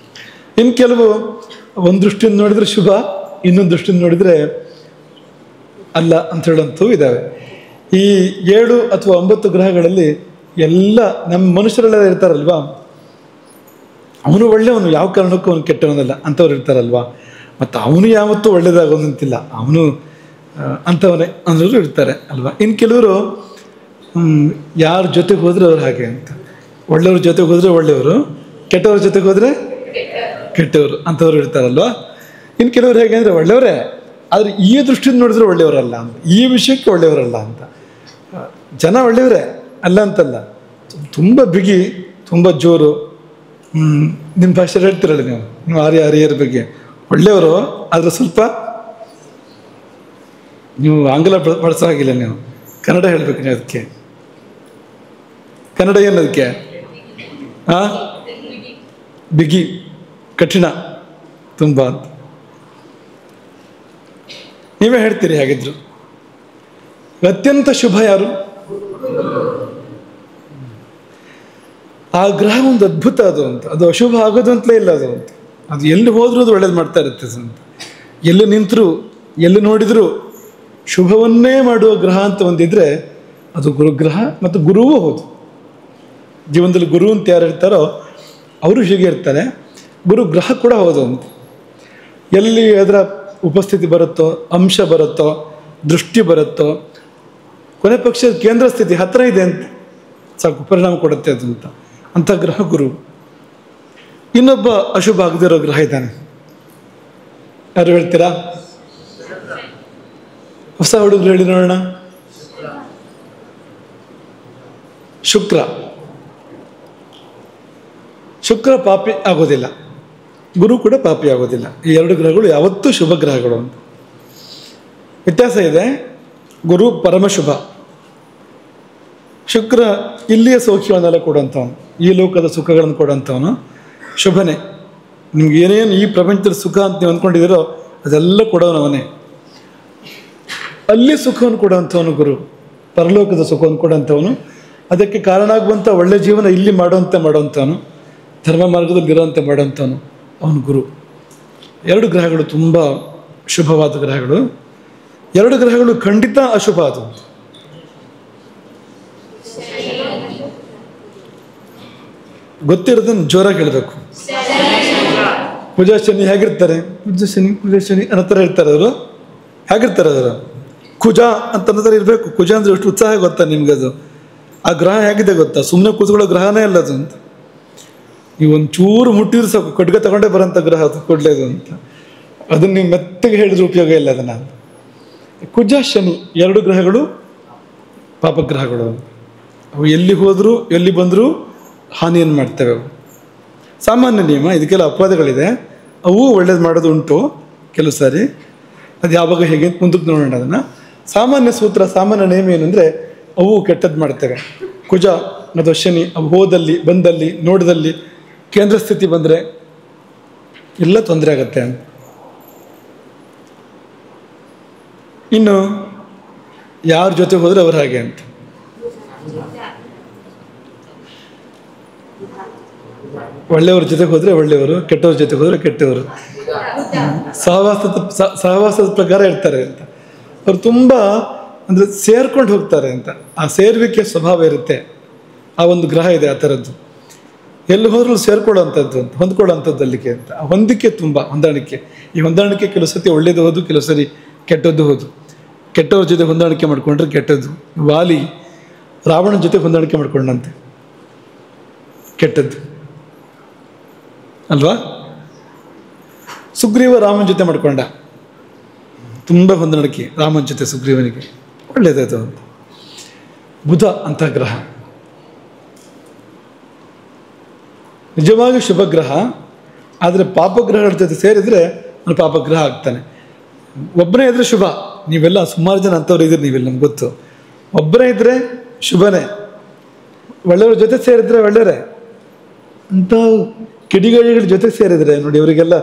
ಇನ್ನು ಕೆಲವು ಒಂದು ದೃಷ್ಟಿಯಿಂದ ನೋಡಿದರೆ ಶುಭ, ಇನ್ನೊಂದು ದೃಷ್ಟಿಯಿಂದ ನೋಡಿದರೆ ಅಲ್ಲ ಅಂತ ಹೇಳಂತೂ ಇದ್ದಾವೆ. ಈ 7 ಅಥವಾ 9 ಗ್ರಹಗಳಲ್ಲಿ ಎಲ್ಲ ನಮ್ಮ ಮನುಷ್ಯರೆಲ್ಲ ಇರ್ತಾರಲ್ವಾ, ಅವನು ಒಳ್ಳೆಯವನು, ಯಾವ ಕಾರಣಕ್ಕೂ ಅವನು ಕೆಟ್ಟವನಲ್ಲ ಅಂಥವ್ರು ಇರ್ತಾರಲ್ವಾ. ಮತ್ತು ಅವನು ಯಾವತ್ತೂ ಒಳ್ಳೇದಾಗೋದಂತಿಲ್ಲ, ಅವನು ಅಂಥವನೇ ಅನ್ನೋರು ಇರ್ತಾರೆ ಅಲ್ವಾ. ಇನ್ನು ಕೆಲವರು ಯಾರ ಜೊತೆಗೆ ಹೋದರೆ ಅವ್ರು ಹಾಗೆ ಅಂತ, ಒಳ್ಳೆಯವ್ರ ಜೊತೆಗೆ ಹೋದರೆ ಒಳ್ಳೆಯವರು, ಕೆಟ್ಟವ್ರ ಜೊತೆಗೆ ಹೋದರೆ ಕೆಟ್ಟವರು ಅಂಥವ್ರು ಇರ್ತಾರಲ್ವ. ಇನ್ನು ಕೆಲವರು ಹೇಗೆ ಅಂದರೆ ಒಳ್ಳೆಯವರೇ, ಆದರೆ ಈ ದೃಷ್ಟಿಯಿಂದ ನೋಡಿದ್ರೆ ಒಳ್ಳೆಯವರಲ್ಲ ಅಂತ, ಈ ವಿಷಯಕ್ಕೆ ಒಳ್ಳೆಯವರಲ್ಲ ಅಂತ. ಜನ ಒಳ್ಳೆಯವರೇ ಅಲ್ಲ ಅಂತಲ್ಲ, ತುಂಬ ಬಿಗಿ, ತುಂಬ ಜೋರು. ನಿಮ್ಮ ಭಾಷೆ ಹೇಳ್ತಿರಲ್ಲ ನೀವು ಆರ್ಯರ ಬಗ್ಗೆ ಒಳ್ಳೆಯವರು, ಆದರೆ ಸ್ವಲ್ಪ ನೀವು ಆಂಗ್ಲ ಬಳಸೋ ಹಾಗಿಲ್ಲ, ನೀವು ಕನ್ನಡ ಹೇಳ್ಬೇಕು. ನೀವು ಅದಕ್ಕೆ ಕನ್ನಡ ಏನದಕ್ಕೆ ಬಿಗಿ, ಕಠಿಣ ತುಂಬ ಅಂತ ನೀವೇ ಹೇಳ್ತೀರಿ. ಹಾಗಿದ್ರು ಅತ್ಯಂತ ಶುಭ ಯಾರು? ಆ ಗ್ರಹ ಒಂದು ಅದ್ಭುತ ಅದು ಅಂತ, ಅದು ಅಶುಭ ಆಗೋದು ಅಂತಲೇ ಇಲ್ಲ ಅದು ಅಂತ. ಅದು ಎಲ್ಲಿ ಹೋದ್ರೂ ಅದು ಒಳ್ಳೇದು ಮಾಡ್ತಾ ಇರುತ್ತೆ ಅಂತ. ಎಲ್ಲಿ ನಿಂತರೂ ಎಲ್ಲಿ ನೋಡಿದರೂ ಶುಭವನ್ನೇ ಮಾಡುವ ಗ್ರಹ ಅಂತ ಒಂದಿದ್ರೆ ಅದು ಗುರುಗ್ರಹ. ಮತ್ತು ಗುರುವೂ ಹೌದು. ಜೀವನದಲ್ಲಿ ಗುರು ಅಂತ ಯಾರು ಇರ್ತಾರೋ ಅವರು ಹೀಗೆ ಇರ್ತಾರೆ. ಗುರುಗ್ರಹ ಕೂಡ ಹೌದು ಅಂತ. ಎಲ್ಲಿ ಅದರ ಉಪಸ್ಥಿತಿ ಬರುತ್ತೋ, ಅಂಶ ಬರುತ್ತೋ, ದೃಷ್ಟಿ ಬರುತ್ತೋ, ಕೊನೆ ಪಕ್ಷ ಕೇಂದ್ರ ಸ್ಥಿತಿ ಹತ್ತಿರ ಇದೆ ಅಂತ ಸಾಕು, ಪರಿಣಾಮ ಕೊಡುತ್ತೆ ಅದು ಅಂತ. ಅಂಥ ಗ್ರಹ ಗುರು. ಇನ್ನೊಬ್ಬ ಅಶುಭ ಆಗದಿರೋ ಗ್ರಹ ಇದ್ದಾನೆ, ಯಾರು ಹೇಳ್ತೀರಾ? ಹೊಸ ಹುಡುಗರು ಹೇಳಿ ನೋಡೋಣ. ಶುಕ್ರ. ಶುಕ್ರ ಪಾಪಿ ಆಗೋದಿಲ್ಲ, ಗುರು ಕೂಡ ಪಾಪಿ ಆಗೋದಿಲ್ಲ. ಈ 2 ಗ್ರಹಗಳು ಯಾವತ್ತೂ ಶುಭ ಗ್ರಹಗಳು ಅಂತ. ವ್ಯತ್ಯಾಸ ಇದೆ. ಗುರು ಪರಮಶುಭ, ಶುಕ್ರ ಇಲ್ಲಿಯ ಸೌಖ್ಯವನ್ನೆಲ್ಲ ಕೊಡುವಂಥವನು, ಈ ಲೋಕದ ಸುಖಗಳನ್ನು ಕೊಡುವಂಥವನು. ಶುಭನೇ. ನಿಮ್ಗೆ ಏನೇನು ಈ ಪ್ರಪಂಚದ ಸುಖ ಅಂತ ನೀವು ಅಂದ್ಕೊಂಡಿದ್ದೀರೋ ಅದೆಲ್ಲ ಕೊಡೋನವನೇ. ಅಲ್ಲಿ ಸುಖವನ್ನು ಕೊಡುವಂಥವನು ಗುರು, ಪರಲೋಕದ ಸುಖವನ್ನು ಕೊಡುವಂಥವನು. ಅದಕ್ಕೆ ಕಾರಣ ಆಗುವಂಥ ಒಳ್ಳೆ ಜೀವನ ಇಲ್ಲಿ ಮಾಡುವಂಥವನು, ಧರ್ಮ ಮಾರ್ಗದಲ್ಲಿ ಇರುವಂತೆ ಮಾಡುವಂಥವನು ಅವನು ಗುರು. 2 ಗ್ರಹಗಳು ತುಂಬ ಶುಭವಾದ ಗ್ರಹಗಳು. 2 ಗ್ರಹಗಳು ಖಂಡಿತ ಅಶುಭ. ಅದು ಗೊತ್ತಿರೋದನ್ನು ಜೋರಾಗಿ ಹೇಳಬೇಕು. ಪೂಜಾ ಶನಿ ಹೇಗಿರ್ತಾರೆ? ಪೂಜಾ ಶನಿ ಅನ್ನೋ ಥರ ಇರ್ತಾರೆ ಅವರು. ಹೇಗಿರ್ತಾರೆ ಅವರು? ಕುಜ ಅಂತ ಅನ್ನೋ ಥರ ಇರಬೇಕು. ಕುಜ ಅಂದರೆ ಎಷ್ಟು ಉತ್ಸಾಹ ಗೊತ್ತಾ ನಿಮ್ಗೆ? ಅದು ಆ ಗ್ರಹ ಹೇಗಿದೆ ಗೊತ್ತಾ? ಸುಮ್ಮನೆ ಕೂತ್ಕೊಳ್ಳೋ ಗ್ರಹನೇ ಅಲ್ಲ ಅದು ಅಂತ. ನೀವು ಒಂಚೂರು ಮುಟ್ಟಿದ್ರು ಸಾಕು, ಖಡ್ಗ ತಗೊಂಡೇ ಬರೋಂಥ ಗ್ರಹ ಅದು, ಕೊಡ್ಲೇದು ಅಂತ. ಅದನ್ನು ನೀವು ಮೆತ್ತಗೆ ಹೇಳಿದ್ರೆ ಉಪಯೋಗ ಇಲ್ಲ ಅದನ್ನು. ಕುಜ ಶನಿ 2 ಗ್ರಹಗಳು ಪಾಪಗ್ರಹಗಳು. ಅವು ಎಲ್ಲಿ ಹೋದರೂ ಎಲ್ಲಿ ಬಂದರೂ ಹಾನಿಯನ್ನು ಮಾಡ್ತವೆ ಅವು. ಸಾಮಾನ್ಯ ನಿಯಮ, ಇದಕ್ಕೆಲ್ಲ ಅಪವಾದಗಳಿದೆ. ಅವು ಒಳ್ಳೇದು ಮಾಡೋದು ಉಂಟು ಕೆಲವು ಸಾರಿ. ಅದು ಯಾವಾಗ ಹೇಗೆ ಮುಂದಕ್ಕೆ ನೋಡೋಣ ಅದನ್ನು. ಸಾಮಾನ್ಯ ಸೂತ್ರ, ಸಾಮಾನ್ಯ ನಿಯಮ ಏನಂದರೆ ಅವು ಕೆಟ್ಟದ್ದು ಮಾಡ್ತವೆ. ಕುಜ ಮತ್ತು ಶನಿ ಅವು ಹೋದಲ್ಲಿ, ಬಂದಲ್ಲಿ, ನೋಡದಲ್ಲಿ, ಕೇಂದ್ರ ಸ್ಥಿತಿ ಬಂದರೆ ಎಲ್ಲ ತೊಂದರೆ ಆಗತ್ತೆ ಅಂತ. ಇನ್ನು ಯಾರ ಜೊತೆ ಹೋದರೆ ಅವ್ರು ಹಾಗೆ ಅಂತ. ಒಳ್ಳೆಯವ್ರ ಜೊತೆಗೆ ಹೋದರೆ ಒಳ್ಳೆಯವರು, ಕೆಟ್ಟವ್ರ ಜೊತೆಗೆ ಹೋದರೆ ಕೆಟ್ಟವರು. ಸಹವಾಸದ ಪ್ರಕಾರ ಇರ್ತಾರೆ ಅಂತ. ಅವ್ರು ತುಂಬ ಅಂದರೆ ಸೇರ್ಕೊಂಡು ಹೋಗ್ತಾರೆ ಅಂತ. ಆ ಸೇರುವಿಕೆ ಸ್ವಭಾವ ಇರುತ್ತೆ. ಆ ಒಂದು ಗ್ರಹ ಇದೆ ಆ ಥರದ್ದು. ಎಲ್ಲಿ ಹೋದ್ರೂ ಸೇರ್ಕೊಳ್ಳೋವಂಥದ್ದು ಅಂತ, ಹೊಂದ್ಕೊಳ್ಳೋವಂಥದ್ದು ಅಲ್ಲಿಗೆ ಅಂತ. ಆ ಹೊಂದಿಕೆ ತುಂಬ ಹೊಂದಾಣಿಕೆ. ಈ ಹೊಂದಾಣಿಕೆ ಕೆಲವು ಸತಿ ಒಳ್ಳೇದು ಹೋದು, ಕೆಲವು ಸರಿ ಕೆಟ್ಟದ್ದು ಹೋದು. ಕೆಟ್ಟವ್ರ ಜೊತೆ ಹೊಂದಾಣಿಕೆ ಮಾಡ್ಕೊಂಡ್ರೆ ಕೆಟ್ಟದ್ದು. ವಾಲಿ ರಾವಣನ ಜೊತೆ ಹೊಂದಾಣಿಕೆ ಮಾಡ್ಕೊಂಡಂತೆ, ಕೆಟ್ಟದ್ದು ಅಲ್ವಾ? ಸುಗ್ರೀವ ರಾಮನ ಜೊತೆ ಮಾಡ್ಕೊಂಡ, ತುಂಬ ಹೊಂದಾಣಿಕೆ ರಾಮನ ಜೊತೆ ಸುಗ್ರೀವನಿಗೆ, ಒಳ್ಳೆಯದದು ಅಂತ. ಬುಧ ಅಂತ ಗ್ರಹ ನಿಜವಾಗಿ ಶುಭ ಗ್ರಹ. ಆದರೆ ಪಾಪಗ್ರಹಗಳ ಜೊತೆ ಸೇರಿದರೆ ಅವನು ಪಾಪಗ್ರಹ ಆಗ್ತಾನೆ. ಒಬ್ಬನೇ ಇದ್ದರೆ ಶುಭ. ನೀವೆಲ್ಲ ಸುಮಾರು ಜನ ಅಂಥವ್ರು ಇದ್ದೀರಿ, ನೀವೆಲ್ಲ ನಮ್ಗೆ ಗೊತ್ತು. ಒಬ್ಬನೇ ಇದ್ದರೆ ಶುಭನೇ, ಒಳ್ಳೆಯವ್ರ ಜೊತೆ ಸೇರಿದರೆ ಒಳ್ಳೆಯವರೇ. ಅಂಥ ಕಿಡಿಗೇಡಿಗಳ ಜೊತೆ ಸೇರಿದರೆ ನೋಡಿ, ಅವರಿಗೆಲ್ಲ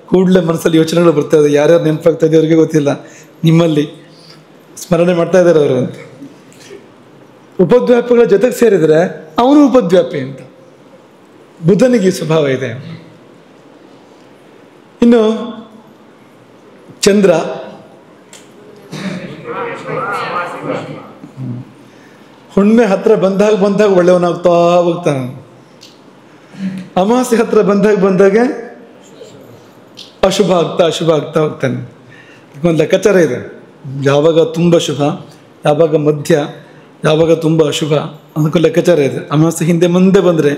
ಕೂಡಲೇ ಮನಸ್ಸಲ್ಲಿ ಯೋಚನೆಗಳು ಬರ್ತಾ ಇದೆ. ಯಾರ್ಯಾರು ನೆನಪಾಗ್ತಾ ಇದೆ ಅವರಿಗೆ ಗೊತ್ತಿಲ್ಲ, ನಿಮ್ಮಲ್ಲಿ ಸ್ಮರಣೆ ಮಾಡ್ತಾ ಇದ್ದಾರೆ ಅವರು ಅಂತ. ಉಪದ್ವ್ಯಾಪಗಳ ಜೊತೆಗೆ ಸೇರಿದರೆ ಅವನು ಉಪದ್ವ್ಯಾಪಿ ಅಂತ. ಬುಧನಿಗೆ ಸ್ವಭಾವ ಇದೆ. ಇನ್ನು ಚಂದ್ರ ಹುಣ್ಣಿಮೆ ಹತ್ರ ಬಂದಾಗ ಒಳ್ಳೆಯವನಾಗ್ತಾ ಹೋಗ್ತಾನೆ. ಅಮಾವಾಸ್ಯೆ ಹತ್ರ ಬಂದಾಗೆ ಅಶುಭ ಆಗ್ತಾ ಹೋಗ್ತಾನೆ. ಒಂದು ಲೆಕ್ಕಾಚಾರ ಇದೆ, ಯಾವಾಗ ತುಂಬ ಶುಭ, ಯಾವಾಗ ಮಧ್ಯ, ಯಾವಾಗ ತುಂಬ ಅಶುಭ ಅದಕ್ಕೂ ಲೆಕ್ಕಾಚಾರ ಇದೆ. ಅಮಾವಾಸ್ಯೆ ಹಿಂದೆ ಮುಂದೆ ಬಂದರೆ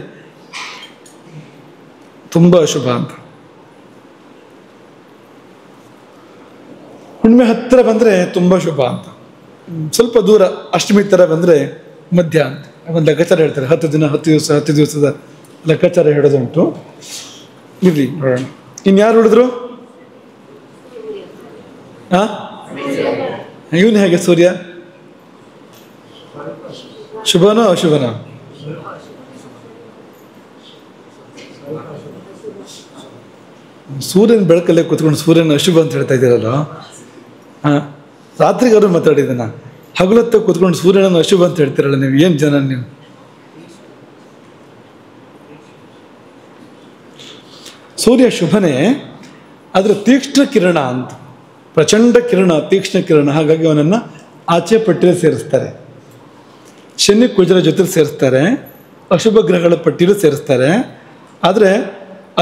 ತುಂಬ ಅಶುಭ ಅಂತ, ಹುಣ್ಣಿಮೆ ಹತ್ತಿರ ಬಂದರೆ ತುಂಬ ಶುಭ ಅಂತ, ಸ್ವಲ್ಪ ದೂರ ಅಷ್ಟಮಿ ಥರ ಬಂದರೆ ಮಧ್ಯ ಅಂತ ಒಂದು ಲೆಕ್ಕಾಚಾರ ಹೇಳ್ತಾರೆ. 10 ದಿವಸದ ಲೆಕ್ಕಾಚಾರ ಹೇಳೋದುಂಟು. ಇರಲಿ ನೋಡೋಣ. ಇನ್ಯಾರು ಉಳಿದ್ರು? ಇವನು ಹೇಗೆ ಸೂರ್ಯ ಶುಭನೋ ಅಶುಭನೋ? ಸೂರ್ಯನ ಬೆಳಕಲ್ಲೇ ಕೂತ್ಕೊಂಡು ಸೂರ್ಯನ ಅಶುಭ ಅಂತ ಹೇಳ್ತಾ ಇದ್ದೀರಲ್ಲ. ರಾತ್ರಿಗಾರು ಮಾತಾಡಿದ್ದಾನ, ಹಗಲತ್ತ ಕೂತ್ಕೊಂಡು ಸೂರ್ಯನ ಅಶುಭ ಅಂತ ಹೇಳ್ತೀರಲ್ಲ ನೀವು, ಏನು ಜನ ನೀವು? ಸೂರ್ಯ ಶುಭನೇ, ಆದರೆ ತೀಕ್ಷ್ಣ ಕಿರಣ ಅಂತ, ಪ್ರಚಂಡ ಕಿರಣ, ತೀಕ್ಷ್ಣ ಕಿರಣ. ಹಾಗಾಗಿ ಅವನನ್ನು ಆಚೆ ಪಟ್ಟಿಯಲ್ಲಿ ಸೇರಿಸ್ತಾರೆ, ಶನಿ ಕುಜರ ಜೊತೆ ಸೇರಿಸ್ತಾರೆ, ಅಶುಭ ಗ್ರಹಗಳ ಪಟ್ಟಿಯಲ್ಲೂ ಸೇರಿಸ್ತಾರೆ. ಆದರೆ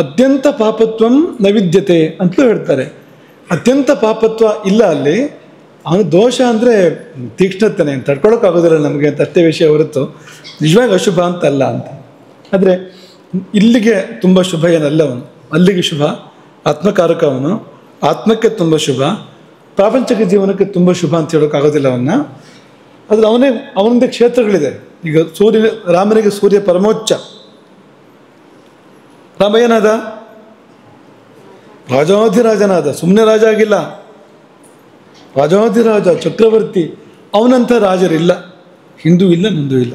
ಅತ್ಯಂತ ಪಾಪತ್ವಂ ನೈವಿದ್ಯತೆ ಅಂತಲೂ ಹೇಳ್ತಾರೆ. ಅತ್ಯಂತ ಪಾಪತ್ವ ಇಲ್ಲ ಅಲ್ಲಿ. ಅವನು ದೋಷ ಅಂದರೆ ತೀಕ್ಷ್ಣತೆನೆ, ತಡ್ಕೊಳಕ್ಕಾಗೋದಿಲ್ಲ ನಮಗೆ ಅಂತ ಅಷ್ಟೇ ವಿಷಯ ಹೊರತು ನಿಜವಾಗಿ ಅಶುಭ ಅಂತಲ್ಲ ಅಂತ. ಆದರೆ ಇಲ್ಲಿಗೆ ತುಂಬ ಶುಭ ಏನಲ್ಲ ಅವನು, ಅಲ್ಲಿಗೆ ಶುಭ, ಆತ್ಮಕಾರಕ ಅವನು, ಆತ್ಮಕ್ಕೆ ತುಂಬ ಶುಭ, ಪ್ರಾಪಂಚಿಕ ಜೀವನಕ್ಕೆ ತುಂಬ ಶುಭ ಅಂತ ಹೇಳೋಕ್ಕಾಗೋದಿಲ್ಲ ಅವನ್ನ. ಆದರೆ ಅವನದೇ ಕ್ಷೇತ್ರಗಳಿದೆ. ಈಗ ರಾಮನಿಗೆ ಸೂರ್ಯ ಪರಮೋಚ್ಚ. ರಾಮ ಏನಾದ? ರಾಜಾಧಿರಾಜನಾದ, ಸುಮ್ಮನೆ ರಾಜ ಆಗಿಲ್ಲ, ರಾಜಾಧಿರಾಜ, ಚಕ್ರವರ್ತಿ. ಅವನಂಥ ರಾಜರಿಲ್ಲ, ಹಿಂದೂ ಇಲ್ಲ, ಮುಂದೂ ಇಲ್ಲ.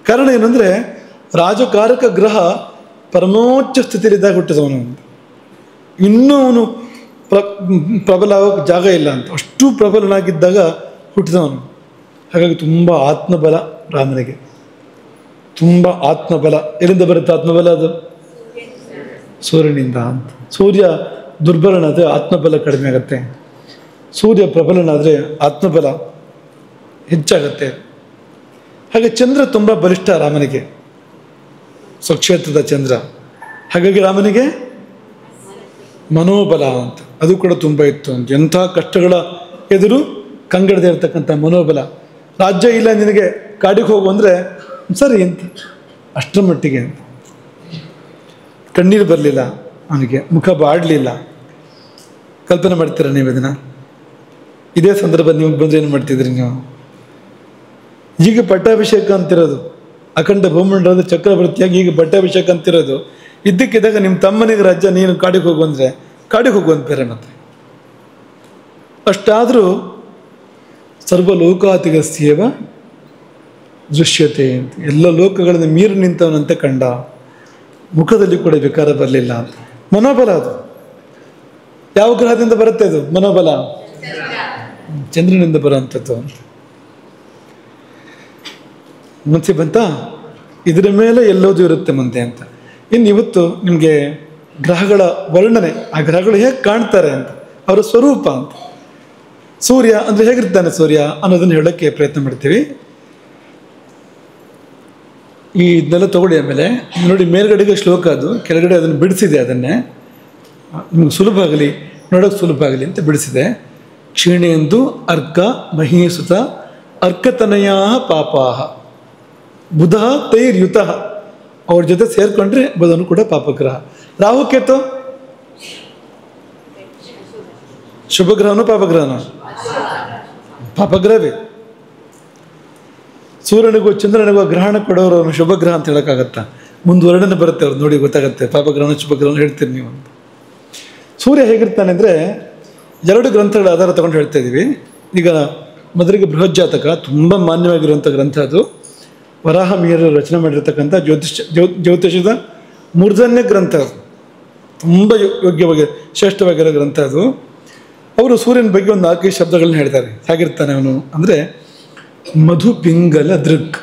ಕಾರಣ ಏನಂದರೆ ರಾಜಕಾರಕ ಗ್ರಹ ಪರಮೋಚ್ಚ ಸ್ಥಿತಿಯಲ್ಲಿದ್ದಾಗ ಹುಟ್ಟಿದವನು. ಇನ್ನೂ ಅವನು ಪ್ರಬಲ ಆಗೋಕ್ಕೆ ಜಾಗ ಇಲ್ಲ ಅಂತ, ಅಷ್ಟು ಪ್ರಬಲನಾಗಿದ್ದಾಗ ಹುಟ್ಟಿದವನು. ಹಾಗಾಗಿ ತುಂಬ ಆತ್ಮಬಲ ರಾಮನಿಗೆ, ತುಂಬ ಆತ್ಮಬಲ. ಎಲ್ಲಿಂದ ಬರುತ್ತೆ ಆತ್ಮಬಲ? ಅದು ಸೂರ್ಯನಿಂದ ಅಂತ. ಸೂರ್ಯ ದುರ್ಬಲನಾದರೆ ಆತ್ಮಬಲ ಕಡಿಮೆ ಆಗುತ್ತೆ, ಸೂರ್ಯ ಪ್ರಬಲನಾದರೆ ಆತ್ಮಬಲ ಹೆಚ್ಚಾಗತ್ತೆ. ಹಾಗೆ ಚಂದ್ರ ತುಂಬ ಬಲಿಷ್ಠ ರಾಮನಿಗೆ, ಸ್ವಕ್ಷೇತ್ರದ ಚಂದ್ರ. ಹಾಗಾಗಿ ರಾಮನಿಗೆ ಮನೋಬಲ ಅಂತ ಅದು ಕೂಡ ತುಂಬ ಇತ್ತು ಅಂತ. ಎಂಥ ಕಷ್ಟಗಳ ಎದುರು ಕಂಗಡದೇ ಇರತಕ್ಕಂಥ ಮನೋಬಲ. ರಾಜ್ಯ ಇಲ್ಲ ನಿನಗೆ, ಕಾಡಿಗೆ ಹೋಗು ಅಂದರೆ ಸರಿ ಅಂತ, ಅಷ್ಟರ ಮಟ್ಟಿಗೆ ಅಂತ. ಕಣ್ಣೀರು ಬರಲಿಲ್ಲ ಅವನಿಗೆ, ಮುಖ ಬಾಡಲಿಲ್ಲ. ಕಲ್ಪನೆ ಮಾಡ್ತೀರ ನೀವು ಇದನ್ನು? ಇದೇ ಸಂದರ್ಭ ನಿಮಗೆ ಬಂದರೆ ಏನು ಮಾಡ್ತಿದ್ರಿ ನೀವು? ಈಗ ಪಟ್ಟಾಭಿಷೇಕ ಅಂತಿರೋದು, ಅಖಂಡ ಭೂಮಂಡಲದ ಚಕ್ರವರ್ತಿಯಾಗಿ ಈಗ ಪಟ್ಟಾಭಿಷೇಕ ಅಂತಿರೋದು. ಇದ್ದಕ್ಕಿದ್ದಾಗ ನಿಮ್ಮ ತಮ್ಮನಿಗೆ ರಾಜ್ಯ, ನೀನು ಕಾಡಿಗೆ ಹೋಗು ಅಂದರೆ ಕಾಡಿಗೆ ಹೋಗುವಂತ ಬೇರೆ. ಮತ್ತೆ ಅಷ್ಟಾದರೂ ಸರ್ವಲೋಕಾತಿಗಸ್ಯೇವ ದೃಶ್ಯತೆ ಅಂತ, ಎಲ್ಲ ಲೋಕಗಳನ್ನು ಮೀರಿ ನಿಂತವನಂತೆ ಕಂಡ. ಮುಖದಲ್ಲಿ ಕೂಡ ವಿಕಾರ ಬರಲಿಲ್ಲ ಅಂತ. ಮನೋಬಲ ಅದು ಯಾವ ಗ್ರಹದಿಂದ ಬರುತ್ತೆ? ಅದು ಮನೋಬಲ ಚಂದ್ರನಿಂದ ಬರೋಂಥದ್ದು ಅಂತ. ಮುಂಚೆ ಬಂತ ಇದರ ಮೇಲೆ ಎಲ್ಲೋದು ಇರುತ್ತೆ ಮುಂದೆ ಅಂತ. ಇನ್ನು ಇವತ್ತು ನಿಮಗೆ ಗ್ರಹಗಳ ವರ್ಣನೆ, ಆ ಗ್ರಹಗಳು ಹೇಗೆ ಕಾಣ್ತಾರೆ ಅಂತ, ಅವರ ಸ್ವರೂಪ ಅಂತ. ಸೂರ್ಯ ಅಂದರೆ ಹೇಗಿರ್ತಾನೆ ಸೂರ್ಯ ಅನ್ನೋದನ್ನು ಹೇಳೋಕ್ಕೆ ಪ್ರಯತ್ನ ಮಾಡ್ತೀವಿ. ಈ ಇದನ್ನೆಲ್ಲ ತಗೊಳ್ಳಿ. ಆಮೇಲೆ ನೋಡಿ, ಮೇಲ್ಗಡೆಗೆ ಶ್ಲೋಕ, ಅದು ಕೆಳಗಡೆ ಅದನ್ನು ಬಿಡಿಸಿದೆ. ಅದನ್ನೇ ನಿಮಗೆ ಸುಲಭ ಆಗಲಿ, ನೋಡೋಕೆ ಸುಲಭ ಆಗಲಿ ಅಂತ ಬಿಡಿಸಿದೆ. ಕ್ಷೀಣೇಂದು ಅರ್ಕ ಮಹೀಸುತ ಅರ್ಕತನಯ ಪಾಪಾಹ ಬುಧ ತೈರ್ಯುತ. ಅವ್ರ ಜೊತೆ ಸೇರ್ಕೊಂಡ್ರೆ ಬುಧನು ಕೂಡ ಪಾಪಗ್ರಹ. ರಾಹುಕೇತು ಶುಭಗ್ರಹನೋ ಪಾಪಗ್ರಹನೋ? ಪಾಪಗ್ರಹವೇ. ಸೂರ್ಯನಿಗೂ ಚಂದ್ರನಿಗೂ ಗ್ರಹಣ ಕೊಡೋರು ಅವನು ಶುಭಗ್ರಹ ಅಂತ ಹೇಳೋಕ್ಕಾಗತ್ತಾ? ಮುಂದೆ ವರ್ಣನೆ ಬರುತ್ತೆ, ಅವ್ರು ನೋಡಿ ಗೊತ್ತಾಗುತ್ತೆ. ಪಾಪಗ್ರಹಣ ಶುಭಗ್ರಹಣ ಹೇಳ್ತೀರಿ ನೀವು ಅಂತ. ಸೂರ್ಯ ಹೇಗಿರ್ತಾನೆ ಅಂದರೆ, 2 ಗ್ರಂಥಗಳ ಆಧಾರ ತಗೊಂಡು ಹೇಳ್ತಾ ಇದ್ದೀವಿ. ಈಗ ಮೊದಲಿಗೆ ಬೃಹಜ್ಜಾತಕ, ತುಂಬ ಮಾನ್ಯವಾಗಿರುವಂಥ ಗ್ರಂಥ ಅದು. ವರಾಹಮಿಹಿರರು ರಚನೆ ಮಾಡಿರ್ತಕ್ಕಂಥ ಜ್ಯೋತಿಷದ ಮೂರ್ಧನ್ಯ ಗ್ರಂಥ ಅದು. ತುಂಬ ಯೋಗ್ಯವಾಗಿ ಶ್ರೇಷ್ಠವಾಗಿರೋ ಗ್ರಂಥ ಅದು. ಅವರು ಸೂರ್ಯನ ಬಗ್ಗೆ ಒಂದು 4 ಶಬ್ದಗಳನ್ನ ಹೇಳ್ತಾರೆ. ಹೇಗಿರ್ತಾನೆ ಅವನು ಅಂದರೆ, ಮಧುಪಿಂಗಲ ದೃಕ್.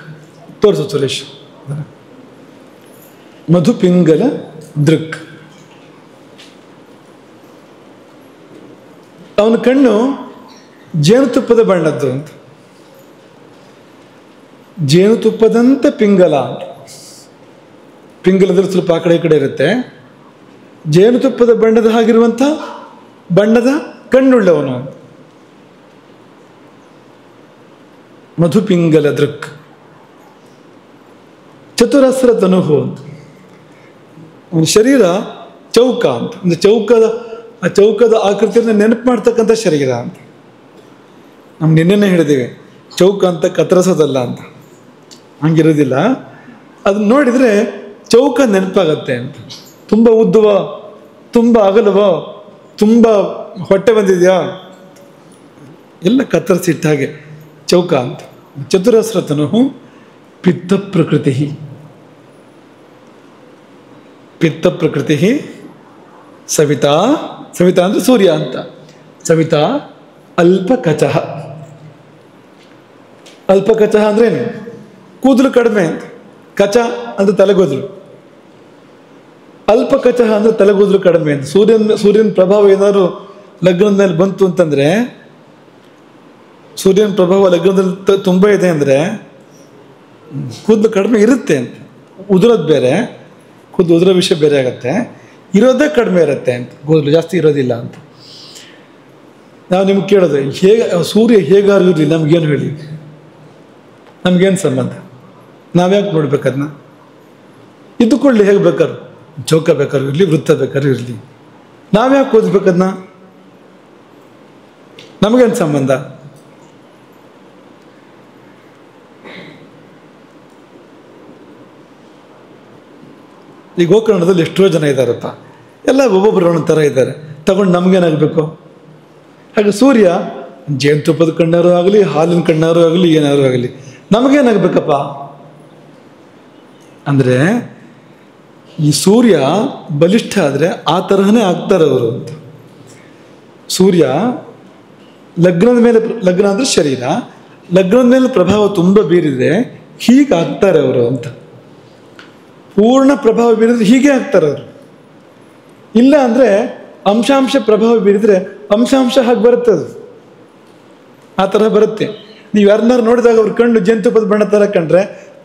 ತೋರಿಸು ಸುರೇಶ್. ಮಧುಪಿಂಗಲ ದೃಕ್. ಅವನ ಕಣ್ಣು ಜೇನುತುಪ್ಪದ ಬಣ್ಣದ್ದು ಅಂತ. ಜೇನುತುಪ್ಪದಂತೆ ಪಿಂಗಲ ಅಂತ. ಪಿಂಗಲದಲ್ಲಿ ಸ್ವಲ್ಪ ಆ ಕಡೆ ಈ ಕಡೆ ಇರುತ್ತೆ. ಜೇನುತುಪ್ಪದ ಬಣ್ಣದ ಹಾಗಿರುವಂಥ ಬಣ್ಣದ ಕಣ್ಣುಳ್ಳವನು. ಮಧುಪಿಂಗಲ ದೃಕ್. ಚತುರಸ್ರ ತನುಹು ಅಂತ. ಅವನ ಶರೀರ ಚೌಕ ಅಂತ. ಒಂದು ಆ ಚೌಕದ ಆಕೃತಿಯನ್ನು ನೆನಪು ಮಾಡ್ತಕ್ಕಂಥ ಶರೀರ ಅಂತ. ನಾವು ನಿನ್ನೆನೇ ಹೇಳಿದ್ದೀವಿ, ಚೌಕ ಅಂತ ಕತ್ತರಿಸೋದಲ್ಲ ಅಂತ. ಹಂಗಿರೋದಿಲ್ಲ. ಅದನ್ನ ನೋಡಿದರೆ ಚೌಕ ನೆನಪಾಗತ್ತೆ ಅಂತ. ತುಂಬ ಉದ್ದವೋ, ತುಂಬ ಅಗಲವೋ, ತುಂಬ ಹೊಟ್ಟೆ ಬಂದಿದೆಯಾ, ಎಲ್ಲ ಕತ್ತರಿಸಿಟ್ಟ ಹಾಗೆ ಚೌಕ ಅಂತ. ಚತುರಸ್ರತನು ಪಿತ್ತ ಪ್ರಕೃತಿ. ಪಿತ್ತ ಪ್ರಕೃತಿ ಸವಿತಾ. ಸವಿತಾ ಅಂದರೆ ಸೂರ್ಯ ಅಂತ. ಸವಿತಾ ಅಲ್ಪಕಚಃ. ಅಲ್ಪಕಚಃ ಅಂದ್ರೇನು? ಕೂದಲು ಕಡಿಮೆ ಅಂತ. ಕಚ ಅಂದರೆ ತಲೆಗೂದಲು. ಅಲ್ಪಕಚಃ ಅಂದರೆ ತಲೆಗೂದಲು ಕಡಿಮೆ ಅಂತ. ಸೂರ್ಯನ ಪ್ರಭಾವ ಏನಾದ್ರು ಲಗ್ನದ ಮೇಲೆ ಬಂತು ಅಂತಂದರೆ, ಸೂರ್ಯನ ಪ್ರಭಾವ ಲಗ್ನದಲ್ಲಿ ತುಂಬ ಇದೆ ಅಂದರೆ ಕೂದಲು ಕಡಿಮೆ ಇರುತ್ತೆ ಅಂತ. ಉದುರೋದು ಬೇರೆ, ಕೂದಲು ಉದುರೋ ವಿಷಯ ಬೇರೆ ಆಗುತ್ತೆ. ಇರೋದೇ ಕಡಿಮೆ ಇರುತ್ತೆ ಅಂತ, ಕೂದಲು ಜಾಸ್ತಿ ಇರೋದಿಲ್ಲ ಅಂತ. ನಾವು ನಿಮ್ಗೆ ಕೇಳೋದು, ಹೇಗೆ ಸೂರ್ಯ ಹೇಗಾರು ಇರಲಿ, ನಮಗೇನು ಹೇಳಿ, ನಮಗೇನು ಸಂಬಂಧ? ನಾವ್ಯಾಕೆ ನೋಡ್ಬೇಕು ಅದನ್ನ? ಇದ್ದುಕೊಳ್ಳಿ, ಹೇಗೆ ಬೇಕಾದ್ರು, ಚೌಕ ಬೇಕಾದ್ರು ಇರಲಿ, ವೃತ್ತ ಬೇಕಾದ್ರೂ ಇರಲಿ, ನಾವ್ಯಾಕೆ ಓದ್ಬೇಕದನ್ನ? ನಮಗೇನು ಸಂಬಂಧ? ಈ ಗೋಕರ್ಣದಲ್ಲಿ ಎಷ್ಟೋ ಜನ ಇದ್ದಾರಪ್ಪ, ಎಲ್ಲ ಒಬ್ಬೊಬ್ಬರು ಒಂದೊಂದು ಥರ ಇದ್ದಾರೆ. ತಗೊಂಡು ನಮಗೇನಾಗಬೇಕು? ಹಾಗೆ ಸೂರ್ಯ ಜೇನುತುಪ್ಪದ ಕಣ್ಣಾರು ಆಗಲಿ, ಹಾಲಿನ ಕಣ್ಣಾರು ಆಗಲಿ, ಏನಾರು ಆಗಲಿ, ನಮಗೇನಾಗಬೇಕಪ್ಪ ಅಂದರೆ, ಈ ಸೂರ್ಯ ಬಲಿಷ್ಠ ಆದರೆ ಆ ತರಹನೇ ಆಗ್ತಾರೆ ಅವರು ಅಂತ. ಸೂರ್ಯ ಲಗ್ನದ ಮೇಲೆ, ಲಗ್ನ ಅಂದರೆ ಶರೀರ, ಲಗ್ನದ ಮೇಲೆ ಪ್ರಭಾವ ತುಂಬ ಬೀರಿದೆ, ಹೀಗೆ ಆಗ್ತಾರೆ ಅವರು ಅಂತ. ಪೂರ್ಣ ಪ್ರಭಾವ ಬೀರಿದ್ರೆ ಹೀಗೆ ಆಗ್ತಾರೆ ಅವರು. ಇಲ್ಲ ಅಂದರೆ ಅಂಶಾಂಶ ಪ್ರಭಾವ ಬೀರಿದ್ರೆ ಅಂಶಾಂಶ ಹಾಗೆ ಬರುತ್ತೆ, ಅದು ಆ ಥರ ಬರುತ್ತೆ. ನೀವು ಯಾರನ್ನಾರು ನೋಡಿದಾಗ ಅವ್ರ ಕಣ್ಣು ಜೇನುತುಪ್ಪದ ಬಣ್ಣ ಥರ ಕಂಡ್ರೆ,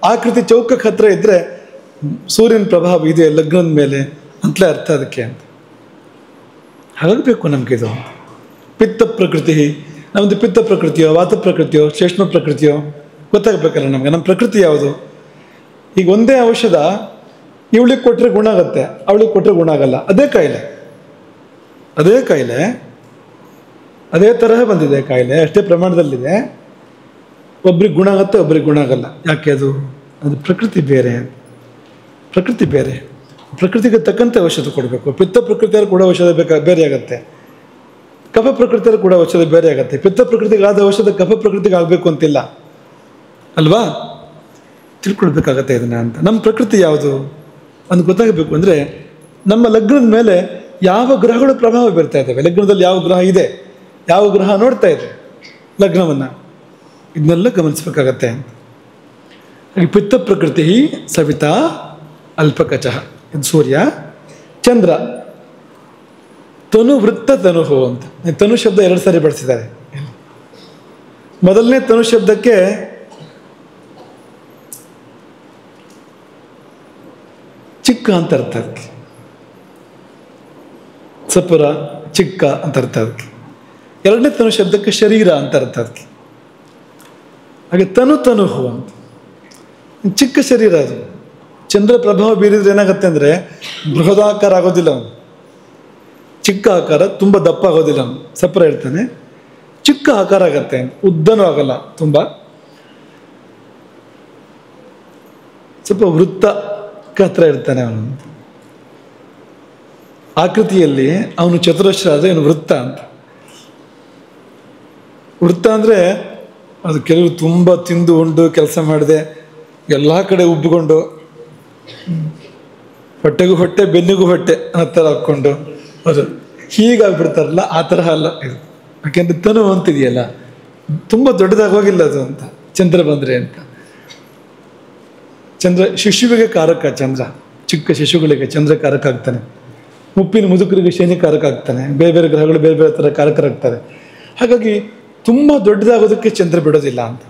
ಆಕೃತಿ ಚೌಕಕ್ಕೆ ಹತ್ರ ಇದ್ದರೆ ಸೂರ್ಯನ ಪ್ರಭಾವ ಇದೆ ಲಗ್ನದ ಮೇಲೆ ಅಂತಲೇ ಅರ್ಥ ಅದಕ್ಕೆ ಅಂತ. ಹಾಗಬೇಕು ನಮಗಿದು. ಪಿತ್ತ ಪ್ರಕೃತಿ, ನಮ್ಮದು ಪಿತ್ತ ಪ್ರಕೃತಿಯೋ, ವಾತ ಪ್ರಕೃತಿಯೋ, ಶ್ಲೇಷ್ಮ ಪ್ರಕೃತಿಯೋ ಗೊತ್ತಾಗಬೇಕಲ್ಲ ನಮಗೆ. ನಮ್ಮ ಪ್ರಕೃತಿ ಯಾವುದು? ಈಗ ಒಂದೇ ಔಷಧ ಇವಳಿಗೆ ಕೊಟ್ಟರೆ ಗುಣ ಆಗುತ್ತೆ, ಅವಳಿಗೆ ಕೊಟ್ಟರೆ ಗುಣ ಆಗಲ್ಲ. ಅದೇ ಕಾಯಿಲೆ, ಅದೇ ಕಾಯಿಲೆ, ಅದೇ ತರಹ ಬಂದಿದೆ ಕಾಯಿಲೆ, ಅಷ್ಟೇ ಪ್ರಮಾಣದಲ್ಲಿದೆ. ಒಬ್ರಿಗೆ ಗುಣ ಆಗುತ್ತೆ, ಒಬ್ರಿಗೆ ಗುಣ ಆಗಲ್ಲ. ಯಾಕೆ? ಅದು ಪ್ರಕೃತಿ ಬೇರೆ, ಪ್ರಕೃತಿ ಬೇರೆ. ಪ್ರಕೃತಿಗೆ ತಕ್ಕಂತೆ ಔಷಧ ಕೊಡಬೇಕು. ಪಿತ್ತ ಪ್ರಕೃತಿಯಲ್ಲಿ ಕೂಡ ಔಷಧ ಬೇರೆ ಆಗುತ್ತೆ, ಕಫ ಪ್ರಕೃತಿಯಲ್ಲಿ ಕೂಡ ಔಷಧ ಬೇರೆ ಆಗುತ್ತೆ. ಪಿತ್ತ ಪ್ರಕೃತಿಗೆ ಆದ ಔಷಧ ಕಫ ಪ್ರಕೃತಿಗೆ ಆಗಬೇಕು ಅಂತಿಲ್ಲ ಅಲ್ವಾ? ತಿಳ್ಕೊಳ್ಬೇಕಾಗತ್ತೆ ಇದನ್ನ ಅಂತ. ನಮ್ಮ ಪ್ರಕೃತಿ ಯಾವುದು ಅಂತ ಗೊತ್ತಾಗಬೇಕು ಅಂದರೆ, ನಮ್ಮ ಲಗ್ನದ ಮೇಲೆ ಯಾವ ಗ್ರಹಗಳು ಪ್ರಭಾವ ಬೀರ್ತಾ ಇದ್ದಾವೆ, ಲಗ್ನದಲ್ಲಿ ಯಾವ ಗ್ರಹ ಇದೆ, ಯಾವ ಗ್ರಹ ನೋಡ್ತಾ ಇದೆ ಲಗ್ನವನ್ನು, ಇದನ್ನೆಲ್ಲ ಗಮನಿಸಬೇಕಾಗತ್ತೆ. ಹಾಗೆ ಪಿತ್ತ ಪ್ರಕೃತಿ ಸವಿತಾ ಅಲ್ಪಕಚಃ, ಇದು ಸೂರ್ಯ. ಚಂದ್ರ ತನು ವೃತ್ತ ತನುಹು ಅಂತ. ತನು ಶಬ್ದ 2 ಸಾರಿ ಬಳಸಿದ್ದಾರೆ. ಮೊದಲನೇ ತನು ಶಬ್ದಕ್ಕೆ ಚಿಕ್ಕ ಅಂತ ಅರ್ಥ, ಅದಕ್ಕೆ ಸಪುರ ಚಿಕ್ಕ ಅಂತ ಅರ್ಥ ಅದಕ್ಕೆ. ಎರಡನೇ ತನು ಶಬ್ದಕ್ಕೆ ಶರೀರ ಅಂತ ಅರ್ಥ ಅದಕ್ಕೆ. ಹಾಗೆ ತನುಹು ಅಂತ, ಚಿಕ್ಕ ಶರೀರ ಅದು. ಚಂದ್ರ ಪ್ರಭಾವ ಬೀರಿದ್ರೆ ಏನಾಗುತ್ತೆ ಅಂದರೆ ಬೃಹದಾಕಾರ ಆಗೋದಿಲ್ಲ ಅವನು, ಚಿಕ್ಕ ಆಕಾರ, ತುಂಬ ದಪ್ಪ ಆಗೋದಿಲ್ಲ ಅವನು. ಸಪುರ ಹೇಳ್ತಾನೆ, ಚಿಕ್ಕ ಆಕಾರ ಆಗತ್ತೆ, ಉದ್ದನೂ ಆಗಲ್ಲ, ತುಂಬ ಸ್ವಲ್ಪ ವೃತ್ತ ಹತ್ರ ಇರ್ತಾನೆ ಅವನು. ಆಕೃತಿಯಲ್ಲಿ ಅವನು ಚತುರಶ್ರ ಆದರೆ ಇವನು ವೃತ್ತ ಅಂತ. ವೃತ್ತ ಅಂದರೆ ಅದು ಕೆಲವರು ತುಂಬ ತಿಂದು ಉಂಡು ಕೆಲಸ ಮಾಡಿದೆ, ಎಲ್ಲ ಕಡೆ ಉಬ್ಬಿಕೊಂಡು, ಹೊಟ್ಟೆಗೂ ಹೊಟ್ಟೆ ಬೆನ್ನಿಗೂ ಹೊಟ್ಟೆ ಆ ಥರ ಹಾಕ್ಕೊಂಡು ಅದು ಹೀಗಾಗ್ಬಿಡ್ತಾರಲ್ಲ, ಆ ತರಹ ಅಲ್ಲ ಇದು. ಯಾಕೆಂದರೆ ತನು ಅಂತಿದೆಯಲ್ಲ, ತುಂಬ ದೊಡ್ಡದಾಗಿ ಹೋಗಿಲ್ಲ ಅದು ಅಂತ. ಚಂದ್ರ ಬಂದರೆ ಅಂತ, ಚಂದ್ರ ಶಿಶುವಿಗೆ ಕಾರಕ. ಚಂದ್ರ ಚಿಕ್ಕ ಶಿಶುಗಳಿಗೆ ಚಂದ್ರ ಕಾರಕ ಆಗ್ತಾನೆ. ಮುಪ್ಪಿನ ಮುದುಕರಿಗೆ ಶನಿ ಕಾರಕ ಆಗ್ತಾನೆ, ಬೇರೆ ಬೇರೆ ಗ್ರಹಗಳು ಬೇರೆ ಬೇರೆ ಥರ ಕಾರಕರಾಗ್ತಾರೆ. ಹಾಗಾಗಿ ತುಂಬ ದೊಡ್ಡದಾಗೋದಕ್ಕೆ ಚಂದ್ರ ಬಿಡೋದಿಲ್ಲ ಅಂತ,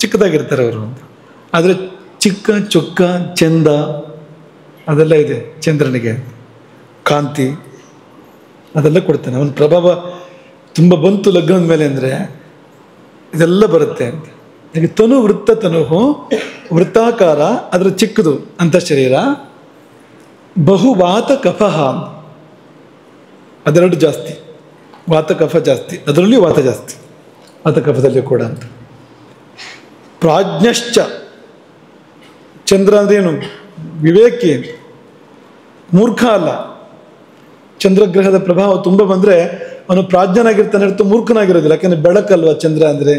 ಚಿಕ್ಕದಾಗಿರ್ತಾರೆ ಅವರು ಅಂತ. ಆದರೆ ಚಿಕ್ಕ ಚೊಕ್ಕ ಚಂದ ಅದೆಲ್ಲ ಇದೆ ಚಂದ್ರನಿಗೆ, ಕಾಂತಿ ಅದೆಲ್ಲ ಕೊಡ್ತಾನೆ. ಅವನ ಪ್ರಭಾವ ತುಂಬ ಬಂತು ಲಗ್ನದ ಮೇಲೆ ಅಂದರೆ ಇದೆಲ್ಲ ಬರುತ್ತೆ ಅಂತ. ಹಾಗೆ ತನು ವೃತ್ತ ತನುಹು ವೃತ್ತಾಕಾರ, ಅದರ ಚಿಕ್ಕದು ಅಂತ ಶರೀರ. ಬಹು ವಾತ ಕಫಃ, ಅದೆರಡು ಜಾಸ್ತಿ, ವಾತ ಕಫ ಜಾಸ್ತಿ, ಅದರಲ್ಲಿಯೂ ವಾತ ಜಾಸ್ತಿ, ವಾತ ಕಫದಲ್ಲಿ ಕೂಡ ಅಂತ. ಪ್ರಾಜ್ಞಶ್ಚ, ಚಂದ್ರ ಅಂದ್ರೆ ಏನು? ವಿವೇಕಿ, ಮೂರ್ಖ ಅಲ್ಲ. ಚಂದ್ರಗ್ರಹದ ಪ್ರಭಾವ ತುಂಬ ಬಂದರೆ ಅವನು ಪ್ರಾಜ್ಞನಾಗಿರ್ತಾನೆ ಹೊರತು ಮೂರ್ಖನಾಗಿರೋದಿಲ್ಲ. ಯಾಕೆಂದರೆ ಬೆಳಕಲ್ವ ಚಂದ್ರ ಅಂದರೆ.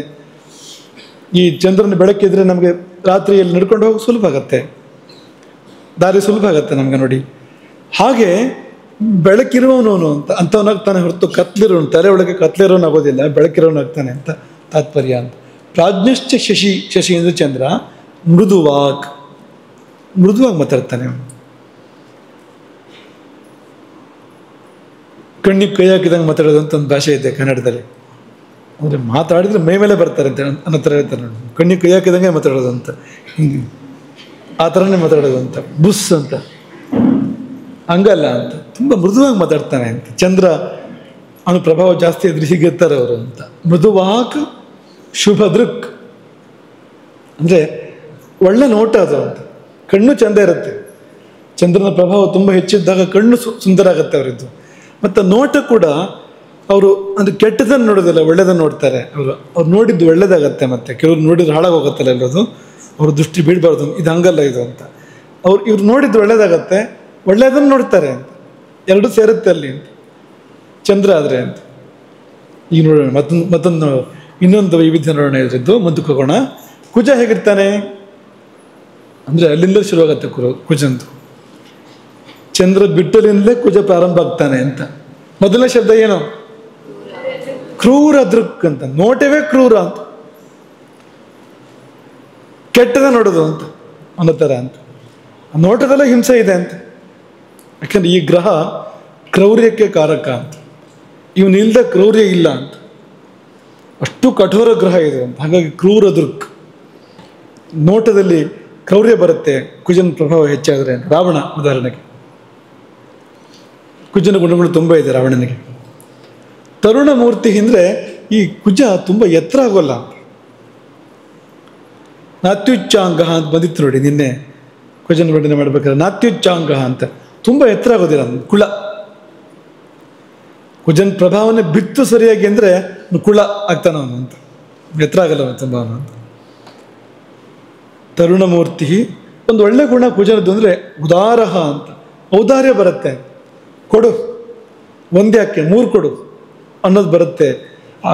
ಈ ಚಂದ್ರನ ಬೆಳಕಿದ್ರೆ ನಮಗೆ ರಾತ್ರಿಯಲ್ಲಿ ನಡ್ಕೊಂಡು ಹೋಗಿ ಸುಲಭ ಆಗತ್ತೆ, ದಾರಿ ಸುಲಭ ಆಗತ್ತೆ ನಮಗೆ ನೋಡಿ. ಹಾಗೆ ಬೆಳಕಿರುವವನು ಅಂಥವನಾಗ್ತಾನೆ ಹೊರತು ಕತ್ಲಿರೋನು, ತಲೆ ಒಳಗೆ ಕತ್ಲಿರೋನಾಗೋದಿಲ್ಲ, ಬೆಳಕಿರೋನಾಗ್ತಾನೆ ಅಂತ ತಾತ್ಪರ್ಯ ಅಂತ. ಪ್ರಾಜ್ಞಶ್ಚ ಶಶಿ, ಶಶಿ ಅಂದರೆ ಚಂದ್ರ. ಮೃದುವಾಕ್, ಮೃದುವಾಗಿ ಮಾತಾಡ್ತಾನೆ ಅವನು. ಕಣ್ಣಿಗೆ ಕೈ ಹಾಕಿದಂಗೆ ಮಾತಾಡೋದು ಅಂತ ಒಂದು ಭಾಷೆ ಇದೆ ಕನ್ನಡದಲ್ಲಿ. ಅಂದರೆ ಮಾತಾಡಿದ್ರೆ ಮೈ ಮೇಲೆ ಬರ್ತಾರೆ ಅಂತ ಅನ್ನೋ ಥರ ಹೇಳ್ತಾರೆ ನೋಡಿ. ಕಣ್ಣಿಗೆ ಕೈ ಹಾಕಿದಂಗೆ ಮಾತಾಡೋದು ಅಂತ, ಹಿಂಗೆ ಆ ಥರನೇ ಮಾತಾಡೋದು ಅಂತ. ಬುಸ್ ಅಂತ ಹಂಗಲ್ಲ ಅಂತ, ತುಂಬ ಮೃದುವಾಗಿ ಮಾತಾಡ್ತಾನೆ ಅಂತ. ಚಂದ್ರ ಅವನ ಪ್ರಭಾವ ಜಾಸ್ತಿ ಇದ್ರೆ ಹೀಗಿರ್ತಾರೆ ಅವರು ಅಂತ. ಮೃದುವಾಕ್ ಶುಭದೃಕ್ ಅಂದರೆ ಒಳ್ಳೆ ನೋಟ ಅದು ಅಂತ. ಕಣ್ಣು ಚೆಂದ ಇರುತ್ತೆ. ಚಂದ್ರನ ಪ್ರಭಾವ ತುಂಬ ಹೆಚ್ಚಿದ್ದಾಗ ಕಣ್ಣು ಸುಂದರ ಆಗುತ್ತೆ ಅವರಿದ್ದು. ಮತ್ತು ನೋಟ ಕೂಡ ಅವರು ಅಂದರೆ ಕೆಟ್ಟದನ್ನು ನೋಡೋದಿಲ್ಲ, ಒಳ್ಳೆಯದನ್ನು ನೋಡ್ತಾರೆ ಅವರು. ಅವ್ರು ನೋಡಿದ್ದು ಒಳ್ಳೇದಾಗತ್ತೆ. ಮತ್ತು ಕೆಲವ್ರು ನೋಡಿದ್ರೆ ಹಾಳಾಗೋಗುತ್ತಲ್ಲ ಎಲ್ಲದು, ಅವರು ದೃಷ್ಟಿ ಬೀಳಬಾರ್ದು, ಇದು ಹಂಗಲ್ಲ ಇದು ಅಂತ. ಇವ್ರು ನೋಡಿದ್ದು ಒಳ್ಳೇದಾಗತ್ತೆ, ಒಳ್ಳೆಯದನ್ನು ನೋಡ್ತಾರೆ ಅಂತ. ಎರಡೂ ಸೇರುತ್ತೆ ಅಲ್ಲಿ ಅಂತ ಚಂದ್ರ ಆದರೆ ಅಂತ. ಈಗ ನೋಡೋಣ ಮತ್ತೊಂದು ಇನ್ನೊಂದು ವೈವಿಧ್ಯ ನೋಡೋಣ ಇದ್ರದ್ದು, ಮುಂದಕ್ಕೆ ಹೋಗೋಣ. ಕುಜ ಹೇಗಿರ್ತಾನೆ ಅಂದರೆ ಅಲ್ಲಿಂದ ಶುರುವಾಗತ್ತೆ ಕುಜಂದು. ಚಂದ್ರ ಬಿಟ್ಟಲಿಂದಲೇ ಕುಜ ಪ್ರಾರಂಭ ಆಗ್ತಾನೆ ಅಂತ. ಮೊದಲನೇ ಶಬ್ದ ಏನು? ಕ್ರೂರ ದೃಕ್ ಅಂತ. ನೋಟವೇ ಕ್ರೂರ ಅಂತ, ಕೆಟ್ಟದ ನೋಡೋದು ಅಂತ ಅನ್ನೋ ಥರ ಅಂತ. ನೋಟದಲ್ಲೇ ಹಿಂಸೆ ಇದೆ ಅಂತ. ಯಾಕಂದ್ರೆ ಈ ಗ್ರಹ ಕ್ರೌರ್ಯಕ್ಕೆ ಕಾರಕ ಅಂತ. ಇವನಿಲ್ದ ಕ್ರೌರ್ಯ ಇಲ್ಲ ಅಂತ, ಅಷ್ಟು ಕಠೋರ ಗ್ರಹ ಇದೆ ಅಂತ. ಹಾಗಾಗಿ ಕ್ರೂರ ದೃಕ್, ನೋಟದಲ್ಲಿ ಕ್ರೌರ್ಯ ಬರುತ್ತೆ ಕುಜನ ಪ್ರಭಾವ ಹೆಚ್ಚಾದರೆ. ರಾವಣ ಉದಾಹರಣೆಗೆ, ಕುಜನ ಗುಣಗಳು ತುಂಬ ಇದೆ ರಾವಣನಿಗೆ. ತರುಣ ಮೂರ್ತಿ ಅಂದರೆ ಈ ಕುಜ ತುಂಬ ಎತ್ತರ ಆಗೋಲ್ಲ. ನಾತ್ಯುಚ್ಚಾಂಗ ಅಂತ ಬಂದಿತ್ತು ನೋಡಿ ನಿನ್ನೆ ಕುಜನ ವರ್ಣನೆ ಮಾಡ್ಬೇಕಾದ್ರೆ. ನಾತ್ಯುಚ್ಚಾಂಗ ಅಂತ ತುಂಬ ಎತ್ತರ ಆಗೋದಿಲ್ಲ ಕುಳ. ಕುಜನ ಪ್ರಭಾವನೆ ಬಿತ್ತು ಸರಿಯಾಗಿ ಅಂದರೆ ಕುಳ ಆಗ್ತಾನ ಅವನು ಅಂತ, ಎತ್ತರ ಆಗಲ್ಲ ಅವನು ತುಂಬ ಅವನು ಅಂತ. ತರುಣ ಮೂರ್ತಿ ಒಂದು ಒಳ್ಳೆ ಗುಣ ಕುಜನದ್ದು ಅಂದರೆ ಉದಾರಹ ಅಂತ. ಔದಾರ್ಯ ಬರುತ್ತೆ, ಕೊಡು ಒಂದೇ ಅಕ್ಕೆ 3 ಕೊಡು ಅನ್ನೋದು ಬರುತ್ತೆ,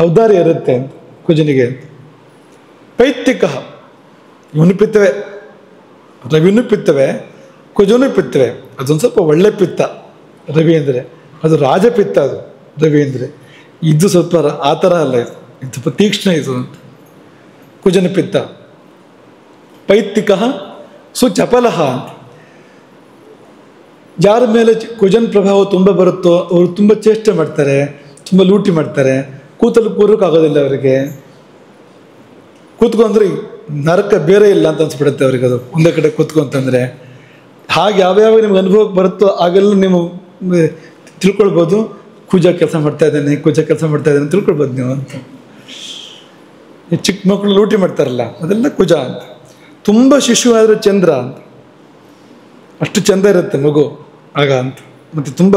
ಔದಾರ್ಯ ಇರುತ್ತೆ ಅಂತ ಕುಜನಿಗೆ ಅಂತ. ಪೈತ್ತಿಕ, ಇವನು ಪಿತ್ತವೆ, ರವಿನೂ ಪಿತ್ತವೆ, ಕುಜನೂ ಪಿತ್ತವೆ. ಅದೊಂದು ಸ್ವಲ್ಪ ಒಳ್ಳೆ ಪಿತ್ತ ರವಿ ಅಂದರೆ, ಅದು ರಾಜಪಿತ್ತ ಅದು ರವಿ ಅಂದರೆ. ಇದು ಸ್ವಲ್ಪ ಆ ಥರ ಅಲ್ಲ, ಇದು ಸ್ವಲ್ಪ ತೀಕ್ಷ್ಣ ಇದು ಅಂತ ಕುಜನ ಪಿತ್ತ. ಪೈತ್ತಿಕ ಸುಚಪಲಹ ಅಂತ. ಯಾರ ಮೇಲೆ ಕುಜನ್ ಪ್ರಭಾವ ತುಂಬ ಬರುತ್ತೋ ಅವರು ತುಂಬ ಚೇಷ್ಟೆ ಮಾಡ್ತಾರೆ, ತುಂಬ ಲೂಟಿ ಮಾಡ್ತಾರೆ. ಕೂತಲು ಕೂರೋಕ್ಕಾಗೋದಿಲ್ಲ ಅವರಿಗೆ. ಕೂತ್ಕೊಂಡ್ರೆ ನರಕ ಬೇರೆ ಇಲ್ಲ ಅಂತ ಅನ್ಸ್ಬಿಡುತ್ತೆ ಅವ್ರಿಗೆ ಅದು, ಒಂದೇ ಕಡೆ ಕೂತ್ಕೊಂತಂದರೆ. ಹಾಗೆ ಯಾವ್ಯಾವ ನಿಮ್ಗೆ ಅನುಭವಕ್ಕೆ ಬರುತ್ತೋ ಆಗೆಲ್ಲ ನೀವು ತಿಳ್ಕೊಳ್ಬೋದು, ಕುಜ ಕೆಲಸ ಮಾಡ್ತಾ ಇದ್ದೇನೆ, ಕುಜ ಕೆಲಸ ಮಾಡ್ತಾ ಇದ್ದೇನೆ ತಿಳ್ಕೊಳ್ಬೋದು ನೀವು ಅಂತ. ಈ ಚಿಕ್ಕ ಮಕ್ಕಳು ಲೂಟಿ ಮಾಡ್ತಾರಲ್ಲ ಅದೆಲ್ಲ ಕುಜ ಅಂತ. ತುಂಬ ಶಿಶು ಆದರೆ ಚಂದ್ರ ಅಂತ, ಅಷ್ಟು ಚಂದ ಇರುತ್ತೆ ಮಗು ಆಗ ಅಂತ. ಮತ್ತು ತುಂಬ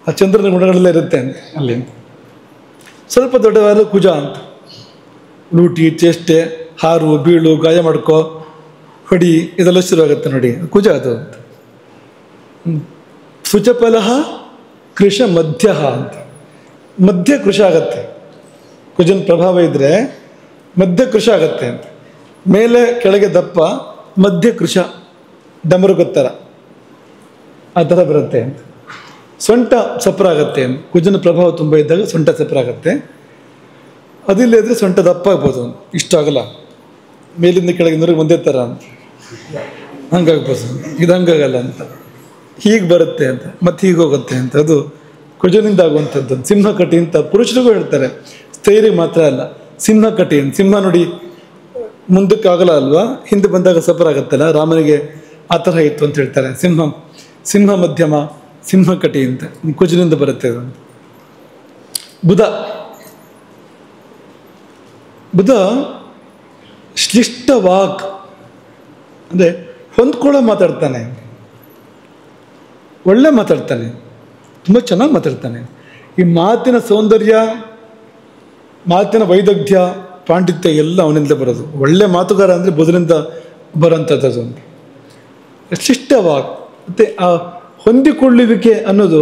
ಆ ಚಂದ್ರನ ಗುಣಗಳೆಲ್ಲ ಇರುತ್ತೆ ಅಂತ ಅಲ್ಲಿ. ಸ್ವಲ್ಪ ದೊಡ್ಡವಾದ ಕುಜ ಅಂತ, ಲೂಟಿ ಚೇಷ್ಟೆ, ಹಾರು ಬೀಳು, ಗಾಯ ಮಾಡ್ಕೋ, ಹೊಡಿ, ಇದೆಲ್ಲ ಶುರುವಾಗುತ್ತೆ ನೋಡಿ, ಕುಜ ಅದು ಅಂತ. ಸುಚಪಲಹ ಕೃಷ ಮಧ್ಯ ಅಂತ. ಮಧ್ಯ ಕೃಷ ಆಗತ್ತೆ ಕುಜನ ಪ್ರಭಾವ ಇದ್ದರೆ, ಮಧ್ಯ ಕೃಷ ಆಗತ್ತೆ ಅಂತ. ಮೇಲೆ ಕೆಳಗೆ ದಪ್ಪ, ಮಧ್ಯ ಕೃಷ ಡಮರುಗೊತ್ತರ ಆ ಥರ ಬರುತ್ತೆ ಅಂತ. ಸೊಂಟ ಸಪ್ರ ಆಗತ್ತೆ ಅಂತ. ಕುಜನ ಪ್ರಭಾವ ತುಂಬ ಇದ್ದಾಗ ಸೊಂಟ ಸಪ್ರ ಆಗತ್ತೆ. ಅದಿಲ್ಲ ಇದ್ರೆ ಸೊಂಟ ದಪ್ಪ ಆಗ್ಬೋದು, ಇಷ್ಟ ಆಗಲ್ಲ, ಮೇಲಿಂದ ಕೆಳಗಿನವ್ರಿಗೆ ಒಂದೇ ಥರ ಅಂತ ಹಂಗಾಗ್ಬೋದು. ಇದು ಹಂಗಾಗಲ್ಲ ಅಂತ. ಹೀಗೆ ಬರುತ್ತೆ ಅಂತ, ಮತ್ತೆ ಹೀಗೆ ಹೋಗುತ್ತೆ ಅಂತ. ಅದು ಕುಜನಿಂದ ಆಗುವಂಥದ್ದು. ಸಿಂಹಕಟಿ ಅಂತ ಪುರುಷರಿಗೂ ಹೇಳ್ತಾರೆ, ಸ್ತ್ರೀಯರಿಗೆ ಮಾತ್ರ ಅಲ್ಲ. ಸಿಂಹಕಟಿ ಅಂತ, ಸಿಂಹ ನೋಡಿ ಮುಂದಕ್ಕೆ ಆಗಲ್ಲ ಅಲ್ವಾ, ಹಿಂದೆ ಬಂದಾಗ ಸಫರ್ ಆಗುತ್ತಲ್ಲ, ರಾಮನಿಗೆ ಆ ಥರ ಇತ್ತು ಅಂತ ಹೇಳ್ತಾರೆ. ಸಿಂಹ ಮಧ್ಯಮ, ಸಿಂಹಕಟಿ ಅಂತ ಕುಜನಿಂದ ಬರುತ್ತೆ ಅದು. ಬುಧ ಶ್ಲಿಷ್ಟ ವಾಕ್ ಅಂದರೆ ಹೊಂದ್ಕೊಳ್ಳೋ ಮಾತಾಡ್ತಾನೆ, ಒಳ್ಳೆ ಮಾತಾಡ್ತಾನೆ, ತುಂಬ ಚೆನ್ನಾಗಿ ಮಾತಾಡ್ತಾನೆ. ಈ ಮಾತಿನ ಸೌಂದರ್ಯ, ಮಾತಿನ ವೈದಗ್ಧ್ಯ, ಪಾಂಡಿತ್ಯ ಎಲ್ಲ ಅವನಿಂದ ಬರೋದು. ಒಳ್ಳೆ ಮಾತುಗಾರ ಅಂದರೆ ಬುಧನಿಂದ ಬರೋಂಥದ್ದು ಅಂತ. ಶಿಷ್ಟವಾಗ್ ಮತ್ತು ಆ ಹೊಂದಿಕೊಳ್ಳುವಿಕೆ ಅನ್ನೋದು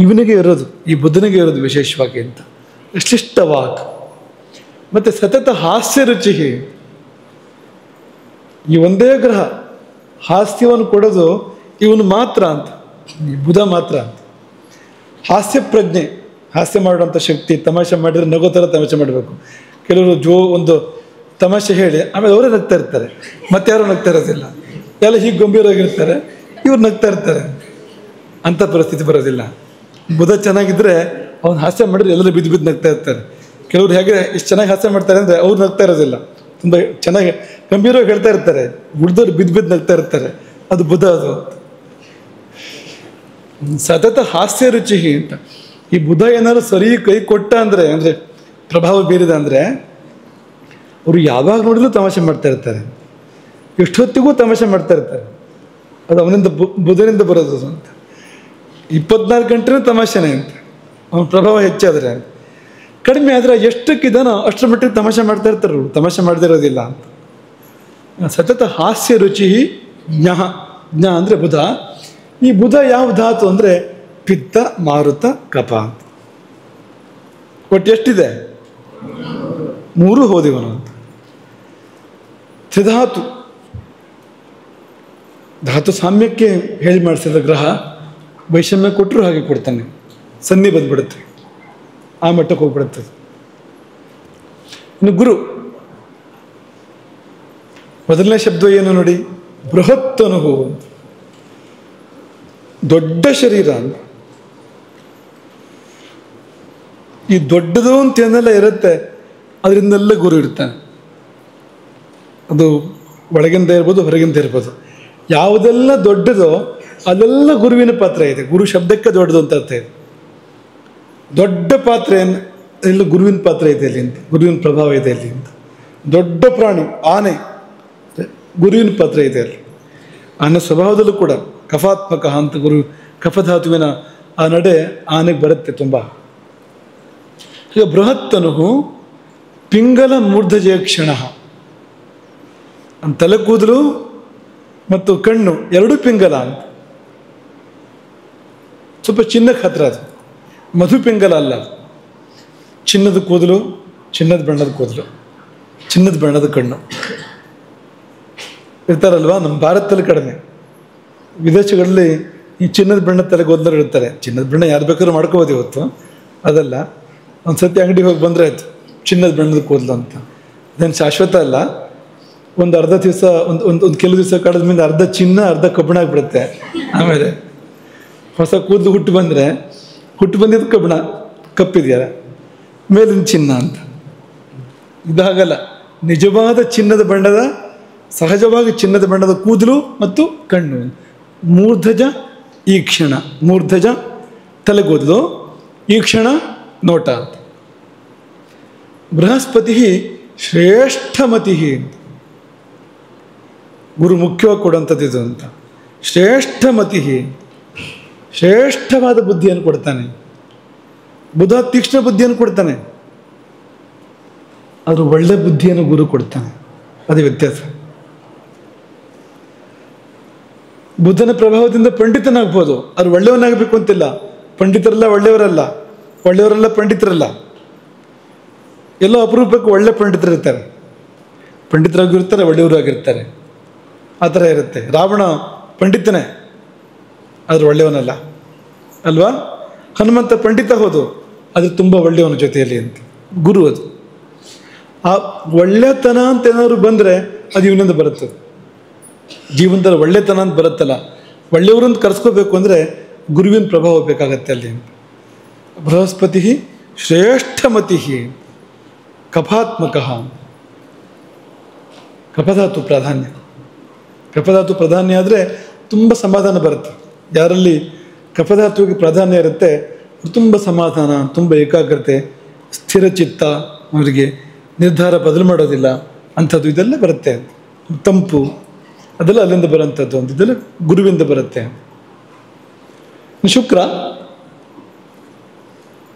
ಇವನಿಗೆ ಇರೋದು, ಈ ಬುಧನಿಗೆ ಇರೋದು ವಿಶೇಷವಾಗಿ ಅಂತ. ಶಿಷ್ಟವಾಗ್ ಮತ್ತು ಸತತ ಹಾಸ್ಯ ರುಚಿ. ಈ ಒಂದೇ ಗ್ರಹ ಹಾಸ್ಯವನ್ನು ಕೊಡೋದು ಇವನು ಮಾತ್ರ ಅಂತ, ಈ ಬುಧ ಮಾತ್ರ ಅಂತ. ಹಾಸ್ಯ ಪ್ರಜ್ಞೆ, ಹಾಸ್ಯ ಮಾಡುವಂಥ ಶಕ್ತಿ. ತಮಾಷೆ ಮಾಡಿದರೆ ನಗೋ ಥರ ತಮಾಷೆ ಮಾಡಬೇಕು. ಕೆಲವರು ಒಂದು ತಮಾಷೆ ಹೇಳಿ ಆಮೇಲೆ ಅವರೇ ನಗ್ತಾ ಇರ್ತಾರೆ, ಮತ್ತೆ ಯಾರು ನಗ್ತಾ ಇರೋದಿಲ್ಲ. ಎಲ್ಲ ಹೀಗೆ ಗಂಭೀರವಾಗಿರ್ತಾರೆ, ಇವ್ರು ನಗ್ತಾ ಇರ್ತಾರೆ. ಅಂಥ ಪರಿಸ್ಥಿತಿ ಬರೋದಿಲ್ಲ. ಬುಧ ಚೆನ್ನಾಗಿದ್ದರೆ ಅವ್ನು ಹಾಸ್ಯ ಮಾಡಿದ್ರೆ ಎಲ್ಲರೂ ಬಿದ್ದು ನಗ್ತಾ ಇರ್ತಾರೆ. ಕೆಲವ್ರು ಹೇಗೆ ಇಷ್ಟು ಚೆನ್ನಾಗಿ ಹಾಸ್ಯ ಮಾಡ್ತಾರೆ ಅಂದರೆ ಅವ್ರು ನಗ್ತಾ ಇರೋದಿಲ್ಲ, ತುಂಬ ಚೆನ್ನಾಗಿ ಗಂಭೀರವಾಗಿ ಹೇಳ್ತಾ ಇರ್ತಾರೆ, ಉಳಿದವ್ರು ಬಿದ್ದು ನಗ್ತಾ ಇರ್ತಾರೆ. ಅದು ಬುಧ. ಅದು ಸತತ ಹಾಸ್ಯ ರುಚಿ ಅಂತ. ಈ ಬುಧ ಏನಾದ್ರು ಸರಿ ಕೈ ಕೊಟ್ಟ ಅಂದರೆ ಪ್ರಭಾವ ಬೀರಿದ ಅಂದರೆ ಅವರು ಯಾವಾಗ ನೋಡಿದ್ರು ತಮಾಷೆ ಮಾಡ್ತಾ ಇರ್ತಾರೆ, ಎಷ್ಟೊತ್ತಿಗೂ ತಮಾಷೆ ಮಾಡ್ತಾ ಇರ್ತಾರೆ. ಅದು ಅವನಿಂದ ಬುಧನಿಂದ ಬರೋದು ಅಂತ. 24 ಗಂಟೆನೂ ತಮಾಷೆನೇ ಅಂತ. ಅವನ ಪ್ರಭಾವ ಹೆಚ್ಚಾದರೆ. ಕಡಿಮೆ ಆದರೆ ಎಷ್ಟಕ್ಕಿದ್ದಾನೋ ಅಷ್ಟರ ಮಟ್ಟಿಗೆ ತಮಾಷೆ ಮಾಡ್ತಾ ಇರ್ತಾರೆ, ತಮಾಷೆ ಮಾಡದಿರೋದಿಲ್ಲ ಅಂತ. ಸತತ ಹಾಸ್ಯ ರುಚಿ ಜ್ಞ ಅಂದರೆ ಬುಧ. ಈ ಬುಧ ಯಾವ ಧಾತು ಅಂದರೆ ಪಿತ್ತ, ಮಾರುತ, ಕಪ ಅಂತ. ಒಟ್ಟು ಎಷ್ಟಿದೆ? 3 ಹೋದಿವನು ಅಂತ. ತ್ರಿಧಾತು, ಧಾತು ಸಾಮ್ಯಕ್ಕೆ ಹೇಳಿ ಮಾಡಿಸಿದ ಗ್ರಹ. ವೈಷಮ್ಯ ಕೊಟ್ಟರು ಹಾಗೆ ಕೊಡ್ತಾನೆ, ಸನ್ನಿ ಬಂದ್ಬಿಡುತ್ತೆ, ಆ ಮಟ್ಟಕ್ಕೆ ಹೋಗ್ಬಿಡುತ್ತೆ. ಇನ್ನು ಗುರು, ಮೊದಲನೇ ಶಬ್ದ ಏನು ನೋಡಿ, ಬೃಹತ್ ಅನುಭವ ಅಂತ. ದೊಡ್ಡ ಶರೀರ ಅಂತ. ಈ ದೊಡ್ಡದು ಅಂತ ಏನೆಲ್ಲ ಇರುತ್ತೆ ಅದರಿಂದೆಲ್ಲ ಗುರು ಇರ್ತಾನೆ. ಅದು ಒಳಗಿಂದ ಇರ್ಬೋದು, ಹೊರಗಿಂದ ಇರ್ಬೋದು. ಯಾವುದೆಲ್ಲ ದೊಡ್ಡದೋ ಅದೆಲ್ಲ ಗುರುವಿನ ಪಾತ್ರ ಇದೆ. ಗುರು ಶಬ್ದಕ್ಕೆ ದೊಡ್ಡದು ಅಂತ ಅರ್ಥ ಇದೆ. ದೊಡ್ಡ ಪಾತ್ರ ಎಲ್ಲ ಗುರುವಿನ ಪಾತ್ರ ಇದೆ ಅಲ್ಲಿ ಅಂತ, ಗುರುವಿನ ಪ್ರಭಾವ ಇದೆ ಅಲ್ಲಿ ಅಂತ. ದೊಡ್ಡ ಪ್ರಾಣಿ ಆನೆ, ಗುರುವಿನ ಪಾತ್ರ ಇದೆ ಅಲ್ಲಿ. ಆನೆ ಸ್ವಭಾವದಲ್ಲೂ ಕೂಡ ಕಫಾತ್ಮಕ ಅಂತ, ಗುರು ಕಫಧಾತುವಿನ ಆ ನಡೆ ಆನೆಗೆ ಬರುತ್ತೆ ತುಂಬ. ಈಗ ಬೃಹತ್ತನು ಪಿಂಗಲ ಮೂರ್ಧಜಯ ಕ್ಷಣ. ತಲೆ ಕೂದಲು ಮತ್ತು ಕಣ್ಣು ಎರಡೂ ಪಿಂಗಲ ಅಂತ. ಸ್ವಲ್ಪ ಚಿನ್ನಕ್ಕೆ ಹತ್ರ ಅದು, ಮಧು ಪಿಂಗಲ ಅಲ್ಲ. ಚಿನ್ನದ ಕೂದಲು, ಚಿನ್ನದ ಬಣ್ಣದ ಕೂದಲು, ಚಿನ್ನದ ಬಣ್ಣದ ಕಣ್ಣು ಇರ್ತಾರಲ್ವಾ. ನಮ್ಮ ಭಾರತದಲ್ಲಿ ಕಡಿಮೆ, ವಿದೇಶಗಳಲ್ಲಿ ಈ ಚಿನ್ನದ ಬಣ್ಣದ ತಲೆಗೂದಲರು ಇರ್ತಾರೆ. ಚಿನ್ನದ ಬಣ್ಣ ಯಾರು ಬೇಕಾದ್ರೂ ಮಾಡ್ಕೋಬೋದು ಇವತ್ತು, ಅದಲ್ಲ. ಒಂದು ಸತಿ ಅಂಗಡಿಗೆ ಹೋಗಿ ಬಂದರೆ ಆಯ್ತು, ಚಿನ್ನದ ಬಣ್ಣದ ಕೂದಲು ಅಂತ. ಅದೇನು ಶಾಶ್ವತ ಅಲ್ಲ. ಒಂದು ಅರ್ಧ ದಿವಸ, ಒಂದು ಕೆಲವು ದಿವಸ ಕಳೆದ ಮೇಲೆ ಅರ್ಧ ಚಿನ್ನ ಅರ್ಧ ಕಬ್ಬಣ ಆಗಿಬಿಡುತ್ತೆ. ಆಮೇಲೆ ಹೊಸ ಕೂದಲು ಹುಟ್ಟು ಬಂದಿದ್ದು ಕಬ್ಬಣ, ಕಪ್ಪಿದೆಯಲ್ಲ, ಮೇಲಿನ ಚಿನ್ನ ಅಂತ. ಇದಾಗಲ್ಲ. ನಿಜವಾದ ಚಿನ್ನದ ಬಣ್ಣದ, ಸಹಜವಾಗಿ ಚಿನ್ನದ ಬಣ್ಣದ ಕೂದಲು ಮತ್ತು ಕಣ್ಣು. ಮೂರ್ಧಜ ಈ ಕ್ಷಣ, ಮೂರ್ಧಜ ತಲೆಗೂದಲು, ಈ ಕ್ಷಣ ನೋಟ ಅಂತ. ಬೃಹಸ್ಪತಿ ಶ್ರೇಷ್ಠಮತಿ ಅಂತ. ಗುರು ಮುಖ್ಯವಾಗಿ ಕೊಡುವಂಥದ್ದು ಇದು ಅಂತ. ಶ್ರೇಷ್ಠಮತಿ, ಶ್ರೇಷ್ಠವಾದ ಬುದ್ಧಿಯನ್ನು ಕೊಡ್ತಾನೆ. ಬುಧ ತೀಕ್ಷ್ಣ ಬುದ್ಧಿಯನ್ನು ಕೊಡ್ತಾನೆ, ಆದರೂ ಒಳ್ಳೆ ಬುದ್ಧಿಯನ್ನು ಗುರು ಕೊಡ್ತಾನೆ. ಅದೇ ವ್ಯತ್ಯಾಸ. ಬುದ್ಧನ ಪ್ರಭಾವದಿಂದ ಪಂಡಿತನಾಗ್ಬೋದು, ಅದು ಒಳ್ಳೆಯವನಾಗಬೇಕು ಅಂತಿಲ್ಲ. ಪಂಡಿತರೆಲ್ಲ ಒಳ್ಳೆಯವರಲ್ಲ, ಒಳ್ಳೆಯವರೆಲ್ಲ ಪಂಡಿತರಲ್ಲ. ಎಲ್ಲೋ ಅಪರೂಪಕ್ಕೆ ಒಳ್ಳೆ ಪಂಡಿತರಿರ್ತಾರೆ, ಪಂಡಿತರಾಗಿರ್ತಾರೆ, ಒಳ್ಳೆಯವರು ಆಗಿರ್ತಾರೆ. ಆ ಥರ ಇರುತ್ತೆ. ರಾವಣ ಪಂಡಿತನೇ, ಆದರೂ ಒಳ್ಳೆಯವನಲ್ಲ ಅಲ್ವಾ. ಹನುಮಂತ ಪಂಡಿತ ಹೋದು, ಆದರೆ ತುಂಬ ಒಳ್ಳೆಯವನ ಜೊತೆಯಲ್ಲಿ ಅಂತ. ಗುರು ಅದು. ಆ ಒಳ್ಳೆತನ ಅಂತ ಏನಾದ್ರು ಬಂದರೆ ಅದು ಇವನಿಂದ ಬರುತ್ತೆ. ಜೀವನದಲ್ಲಿ ಒಳ್ಳೆತನ ಅಂತ ಬರುತ್ತಲ್ಲ, ಒಳ್ಳೆಯವರನ್ನು ಕರೆಸ್ಕೋಬೇಕು ಅಂದರೆ ಗುರುವಿನ ಪ್ರಭಾವ ಬೇಕಾಗತ್ತೆ ಅಲ್ಲಿ. ಬೃಹಸ್ಪತಿ ಶ್ರೇಷ್ಠಮತಿ ಕಫಾತ್ಮಕ, ಕಫಧಾತು ಪ್ರಾಧಾನ್ಯ. ಕಫಧಾತು ಪ್ರಾಧಾನ್ಯ ಆದರೆ ತುಂಬ ಸಮಾಧಾನ ಬರುತ್ತೆ. ಯಾರಲ್ಲಿ ಕಫಧಾತುವಿಗೆ ಪ್ರಾಧಾನ್ಯ ಇರುತ್ತೆ ತುಂಬ ಸಮಾಧಾನ, ತುಂಬ ಏಕಾಗ್ರತೆ, ಸ್ಥಿರಚಿತ್ತ, ಅವರಿಗೆ ನಿರ್ಧಾರ ಬದಲು ಮಾಡೋದಿಲ್ಲ ಅಂಥದ್ದು ಇದೆಲ್ಲ ಬರುತ್ತೆ. ತಂಪು ಅದೆಲ್ಲ ಅಲ್ಲಿಂದ ಬರೋಂಥದ್ದು ಅಂತ, ಇದೆಲ್ಲ ಗುರುವಿಂದ ಬರುತ್ತೆ. ಶುಕ್ರ,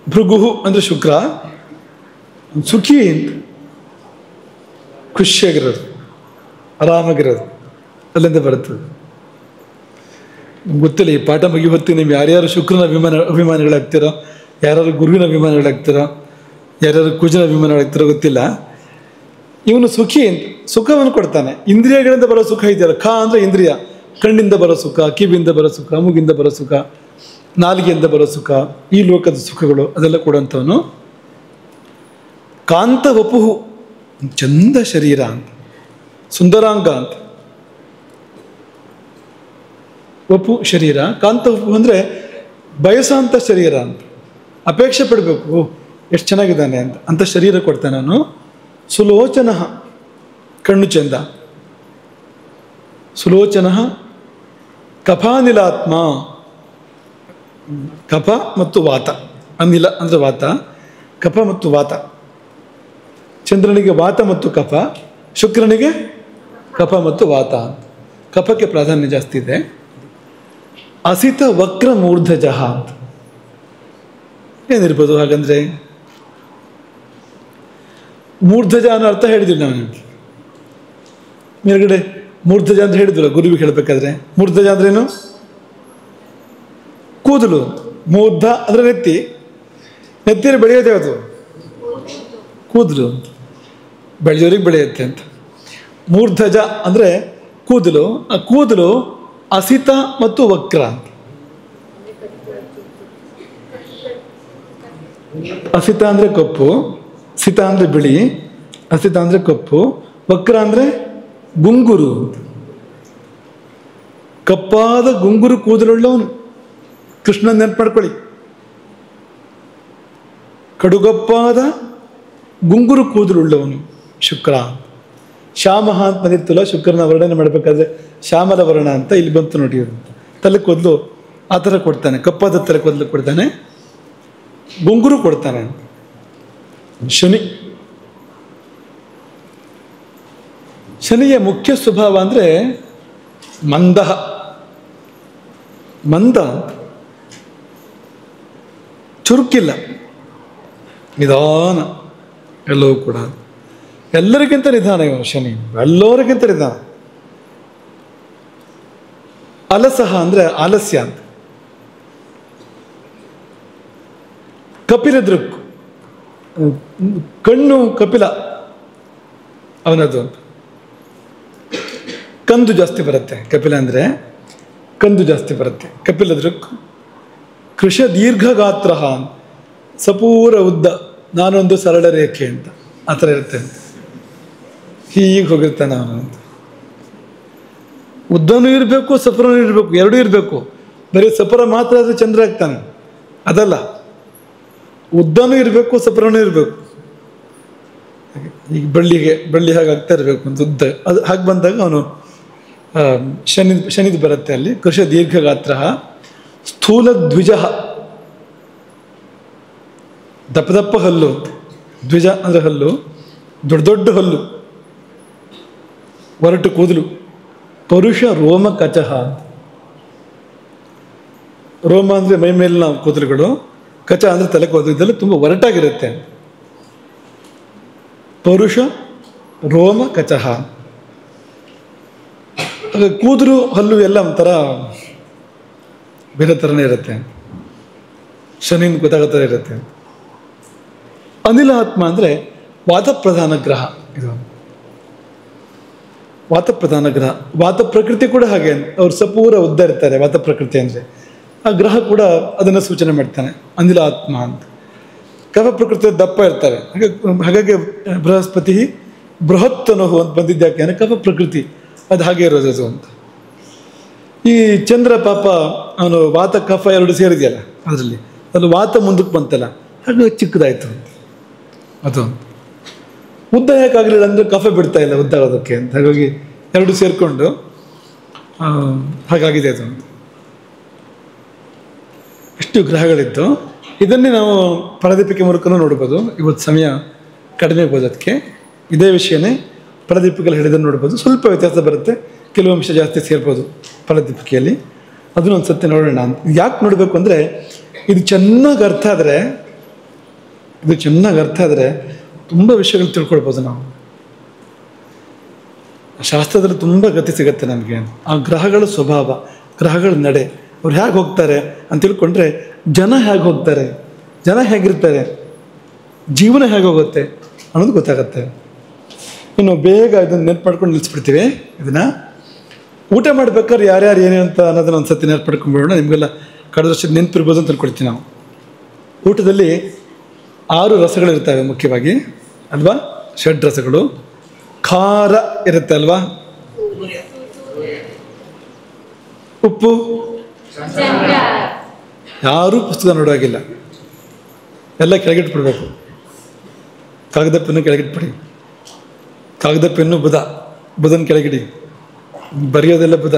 ಭೃಗು ಅಂದರೆ ಶುಕ್ರ, ಸುಖಿ ಅಂತ, ಖುಷಿಯಾಗಿರೋದು, ಆರಾಮಾಗಿರೋದು ಅಲ್ಲಿಂದ ಬರುತ್ತದೆ. ಗೊತ್ತಿಲ್ಲ, ಈ ಪಾಠ ಮುಗಿ ಹೊತ್ತಿ ನೀವು ಯಾರ್ಯಾರು ಶುಕ್ರನ ಅಭಿಮಾನಿಗಳಾಗ್ತೀರೋ, ಯಾರ್ಯಾರು ಗುರುವಿನ ಅಭಿಮಾನಿಗಳಾಗ್ತೀರೋ, ಯಾರ್ಯಾರು ಕುಜನ ಅಭಿಮಾನಿಗಳಾಗ್ತೀರೋ ಗೊತ್ತಿಲ್ಲ. ಇವನು ಸುಖಿ ಅಂತ, ಸುಖವನ್ನು ಕೊಡ್ತಾನೆ. ಇಂದ್ರಿಯಗಳಿಂದ ಬರೋ ಸುಖ ಇದೆಯಲ್ಲ, ಖ ಅಂದರೆ ಇಂದ್ರಿಯ, ಕಣ್ಣಿಂದ ಬರೋ ಸುಖ, ಕಿವಿಯಿಂದ ಬರೋ ಸುಖ, ಮೂಗಿಂದ ಬರೋ ಸುಖ, ನಾಲಿಗೆಯಿಂದ ಬರೋ ಸುಖ, ಈ ಲೋಕದ ಸುಖಗಳು ಅದೆಲ್ಲ ಕೊಡುವಂಥವನು. ಕಾಂತ ವಪುಹು, ಚಂದ ಶರೀರ ಅಂತ, ಸುಂದರಾಂಗ ಅಂತ. ವಪು ಶರೀರ, ಕಾಂತ ವಪು ಅಂದರೆ ಬಯಸಂಥ ಶರೀರ ಅಂತ, ಅಪೇಕ್ಷೆ ಪಡಬೇಕು, ಎಷ್ಟು ಚೆನ್ನಾಗಿದ್ದಾನೆ ಅಂತ, ಅಂಥ ಶರೀರ ಕೊಡ್ತಾನೆ ನಾನು. ಸುಲೋಚನ, ಕಣ್ಣು ಚಂದ. ಸುಲೋಚನ ಕಫಾನಿಲಾತ್ಮ, ಕಫ ಮತ್ತು ವಾತ, ಅನಿಲ ಅಂದರೆ ವಾತ, ಕಫ ಮತ್ತು ವಾತ. ಚಂದ್ರನಿಗೆ ವಾತ ಮತ್ತು ಕಫ, ಶುಕ್ರನಿಗೆ ಕಫ ಮತ್ತು ವಾತ ಅಂತ. ಕಫಕ್ಕೆ ಪ್ರಾಧಾನ್ಯ ಜಾಸ್ತಿ ಇದೆ. ಅಸಿತ ವಕ್ರ ಮೂರ್ಧಜ ಅಂತ ಏನಿರ್ಬೋದು ಹಾಗಂದ್ರೆ? ಮೂರ್ಧಜ ಅನ್ನೋ ಅರ್ಥ ಹೇಳಿದ್ವಿ ನಾವು ನಿಮಗೆ ಮೇಲ್ಗಡೆ. ಮೂರ್ಧಜ ಅಂತ ಹೇಳಿದ್ವಲ್ಲ ಗುರುವಿಗೆ ಹೇಳಬೇಕಾದ್ರೆ. ಮೂರ್ಧಜ ಅಂದ್ರೇನು? ಕೂದಲು. ಮೂರ್ಧ ಅಂದರೆ ನೆತ್ತಿ, ನೆತ್ತಿಯಲ್ಲಿ ಬೆಳೆಯೋದೇ ಅದು ಕೂದಲು, ಬೆಳೆಯೋರಿಗೆ ಬೆಳೆಯುತ್ತೆ ಅಂತ. ಮೂರ್ಧಜ ಅಂದರೆ ಕೂದಲು. ಆ ಕೂದಲು ಅಸಿತ ಮತ್ತು ವಕ್ರ ಅಂತ. ಅಸಿತ ಅಂದರೆ ಕಪ್ಪು, ಸಿತ ಅಂದರೆ ಬಿಳಿ, ಅಸಿತ ಅಂದರೆ ಕಪ್ಪು, ವಕ್ರ ಅಂದರೆ ಗುಂಗುರು. ಕಪ್ಪಾದ ಗುಂಗುರು ಕೂದಲುಳ್ಳವನು ಕೃಷ್ಣನ ನೆನಪು ಮಾಡ್ಕೊಳ್ಳಿ. ಕಡುಗಪ್ಪಾದ ಗುಂಗುರು ಕೂದಲುಳ್ಳವನು ಶುಕ್ರ. ಶ್ಯಾಮ ಅಂತ ಬಂದಿತ್ತಲ್ಲ, ಶುಕ್ರನ ವರ್ಣನೆ ಮಾಡಬೇಕಾದ್ರೆ ಶ್ಯಾಮಲ ವರ್ಣ ಅಂತ ಇಲ್ಲಿ ಬಂತು ನೋಡಿ. ತಲೆ ಕೂದಲು ಆ ಥರ ಕೊಡ್ತಾನೆ, ಕಪ್ಪಾದ ತಲೆ ಕೂದಲು ಕೊಡ್ತಾನೆ, ಗುಂಗುರು ಕೊಡ್ತಾನೆ. ಶನಿ, ಶನಿಯ ಮುಖ್ಯ ಸ್ವಭಾವ ಅಂದರೆ ಮಂದ. ಮಂದ, ಚುರುಕಿಲ್ಲ, ನಿಧಾನ, ಎಲ್ಲವೂ ಕೂಡ ಎಲ್ಲರಿಗಿಂತ ನಿಧಾನ ಇವನು ಶನಿ, ಎಲ್ಲರಿಗಿಂತ ನಿಧಾನ. ಅಲಸಹ ಅಂದರೆ ಆಲಸ್ಯ ಅಂತ. ಕಪಿಲ ದೃಕ್, ಕಣ್ಣು ಕಪಿಲ ಅವನದು ಅಂತ. ಕಂದು ಜಾಸ್ತಿ ಬರುತ್ತೆ, ಕಪಿಲ ಅಂದರೆ ಕಂದು ಜಾಸ್ತಿ ಬರುತ್ತೆ. ಕಪಿಲ ದೃಕ್. ಕೃಷ ದೀರ್ಘಗಾತ್ರ, ಸಪೂರ ಉದ್ದ, ನಾನೊಂದು ಸರಳ ರೇಖೆ ಅಂತ ಆ ಥರ ಇರುತ್ತೆ ಅಂತ. ಹೀಗೆ ಹೋಗಿರ್ತಾನೆ ಅವನು ಅಂತ. ಉದ್ದನೂ ಇರಬೇಕು, ಸಪುರನೂ ಇರಬೇಕು, ಎರಡೂ ಇರಬೇಕು. ಬರೀ ಸಪುರ ಮಾತ್ರ ಆದರೆ ಚಂದ್ರ ಆಗ್ತಾನೆ, ಅದಲ್ಲ. ಉದ್ದನೂ ಇರಬೇಕು, ಸಪುರನೂ ಇರಬೇಕು. ಈಗ ಬಳ್ಳಿ ಹಾಗೆ ಆಗ್ತಾ ಇರಬೇಕು ಅಂತ ಉದ್ದ. ಅದು ಹಾಗೆ ಬಂದಾಗ ಅವನು ಶನಿದು ಬರುತ್ತೆ ಅಲ್ಲಿ. ಕೃಷ ದೀರ್ಘಗಾತ್ರ, ಸ್ಥೂಲ ದ್ವಿಜ, ದಪ್ಪ ದಪ್ಪ ಹಲ್ಲು. ದ್ವಿಜ ಅಂದರೆ ಹಲ್ಲು, ದೊಡ್ಡ ದೊಡ್ಡ ಹಲ್ಲು, ಒರಟು ಕೂದಲು. ಪರುಷ ರೋಮ ಕಚಹ, ರೋಮ ಅಂದರೆ ಮೈ ಮೇಲಿನ ಕೂದಲುಗಳು, ಕಚ ಅಂದರೆ ತಲೆ ಕೂದಲು, ಇದೆಲ್ಲ ತುಂಬ ಒರಟಾಗಿರುತ್ತೆ. ಪರುಷ ರೋಮ ಕಚಹ. ಕೂದಲು ಹಲ್ಲು ಎಲ್ಲ ಒಂಥರ ಬೇರೆ ಥರನೇ ಇರುತ್ತೆ, ಶನಿಯಿಂದ ಗೊತ್ತಾಗತ್ತರ ಇರುತ್ತೆ. ಅನಿಲ ಆತ್ಮ ಅಂದರೆ ವಾತಪ್ರಧಾನ ಗ್ರಹ. ಇದು ವಾತಪ್ರಧಾನ ಗ್ರಹ. ವಾತ ಪ್ರಕೃತಿ ಕೂಡ ಹಾಗೆ, ಅವ್ರು ಸಪೂರ ಉದ್ದ ಇರ್ತಾರೆ. ವಾತ ಪ್ರಕೃತಿ ಅಂದರೆ ಆ ಗ್ರಹ ಕೂಡ ಅದನ್ನು ಸೂಚನೆ ಮಾಡ್ತಾನೆ, ಅನಿಲ ಆತ್ಮ ಅಂತ. ಕಫ ಪ್ರಕೃತಿ ದಪ್ಪ ಇರ್ತಾರೆ. ಹಾಗಾಗಿ ಬೃಹಸ್ಪತಿ ಬೃಹತ್ ಅನ್ನೋ ಅಂತ ಬಂದಿದ್ದಾಕೆ ಅಂದರೆ ಕಫ ಪ್ರಕೃತಿ ಅದು ಹಾಗೆ ಇರೋದು ಅದು ಅಂತ. ಈ ಚಂದ್ರ ಪಾಪ ಅವನು ವಾತ ಕಫ ಎರಡು ಸೇರಿದೆಯಲ್ಲ ಅದರಲ್ಲಿ, ಅದು ವಾತ ಮುಂದಕ್ಕೆ ಬಂತಲ್ಲ, ಹಾಗೆ ಚಿಕ್ಕದಾಯಿತು. ಅದು ಉದ್ದ ಯಾಕಾಗಲಿಲ್ಲ ಅಂದರೆ ಕಫ ಬಿಡ್ತಾ ಇಲ್ಲ ಉದ್ದಾಗೋದಕ್ಕೆ ಅಂತ, ಹಾಗಾಗಿ ಎರಡು ಸೇರಿಕೊಂಡು ಹಾಗಾಗಿದೆ ಅದು. ಎಷ್ಟು ಗ್ರಹಗಳಿದ್ದು ಇದನ್ನೇ ನಾವು ಫಲದೀಪಿಕೆ ಮೂಲಕ ನೋಡ್ಬೋದು. ಇವತ್ತು ಸಮಯ ಕಡಿಮೆ ಆಗ್ಬೋದು, ಅದಕ್ಕೆ ಇದೇ ವಿಷಯನೇ ಫಲದೀಪಿಕೆಯಲ್ಲಿ ಹೇಳಿದ್ದನ್ನು ನೋಡ್ಬೋದು. ಸ್ವಲ್ಪ ವ್ಯತ್ಯಾಸ ಬರುತ್ತೆ, ಕೆಲವು ಅಂಶ ಜಾಸ್ತಿ ಸೇರ್ಬೋದು ಫಲದೀಪಿಕೆಯಲ್ಲಿ. ಅದನ್ನು ಒಂದು ಸತ್ಯ ನೋಡೋಣ ಅಂತ. ಯಾಕೆ ನೋಡಬೇಕು ಅಂದರೆ ಇದು ಚೆನ್ನಾಗಿ ಅರ್ಥ ಆದರೆ ತುಂಬ ವಿಷಯಗಳು ತಿಳ್ಕೊಳ್ಬೋದು ನಾವು. ಶಾಸ್ತ್ರದಲ್ಲಿ ತುಂಬ ಗತಿ ಸಿಗುತ್ತೆ ನಮಗೆ. ಆ ಗ್ರಹಗಳ ಸ್ವಭಾವ, ಗ್ರಹಗಳ ನಡೆ, ಅವ್ರು ಹೇಗೆ ಹೋಗ್ತಾರೆ ಅಂತ ತಿಳ್ಕೊಂಡ್ರೆ ಜನ ಹೇಗೆ ಹೋಗ್ತಾರೆ, ಜನ ಹೇಗಿರ್ತಾರೆ, ಜೀವನ ಹೇಗೆ ಹೋಗುತ್ತೆ ಅನ್ನೋದು ಗೊತ್ತಾಗತ್ತೆ. ಇನ್ನು ಬೇಗ ಇದನ್ನು ನೆನಪು ಮಾಡ್ಕೊಂಡು ನಿಲ್ಲಿಸ್ಬಿಡ್ತೀವಿ. ಇದನ್ನು ಊಟ ಮಾಡ್ಬೇಕಾದ್ರೆ ಯಾರ್ಯಾರು ಏನೇ ಅಂತ ಅನ್ನೋದನ್ನ ಒಂದು ಸತಿ ನೆನಪು ಮಾಡ್ಕೊಂಡ್ಬಿಡೋಣ. ನಿಮಗೆಲ್ಲ ಕಳೆದ ವರ್ಷದ ನೆನಪಿರ್ಬೋದು ಅಂತ ಅನ್ಕೊಳ್ತೀವಿ ನಾವು. ಊಟದಲ್ಲಿ 6 ರಸಗಳಿರ್ತವೆ ಮುಖ್ಯವಾಗಿ ಅಲ್ವಾ, ಷಡ್ ರಸಗಳು. ಖಾರ ಇರುತ್ತೆ ಅಲ್ವಾ, ಉಪ್ಪು. ಯಾರೂ ಪುಸ್ತಕ ನೋಡುವಾಗಿಲ್ಲ, ಎಲ್ಲ ಕೆಳಗಿಟ್ಬಿಡ್ಬೇಕು. ಕಾಗದ ಪೆನ್ನು ಕೆಳಗಿಟ್ಬಿಡಿ, ಕಾಗದ ಪೆನ್ನು ಬುಧನ ಕೆಳಗಿಡಿ, ಬರೆಯೋದೆಲ್ಲ ಬುಧ.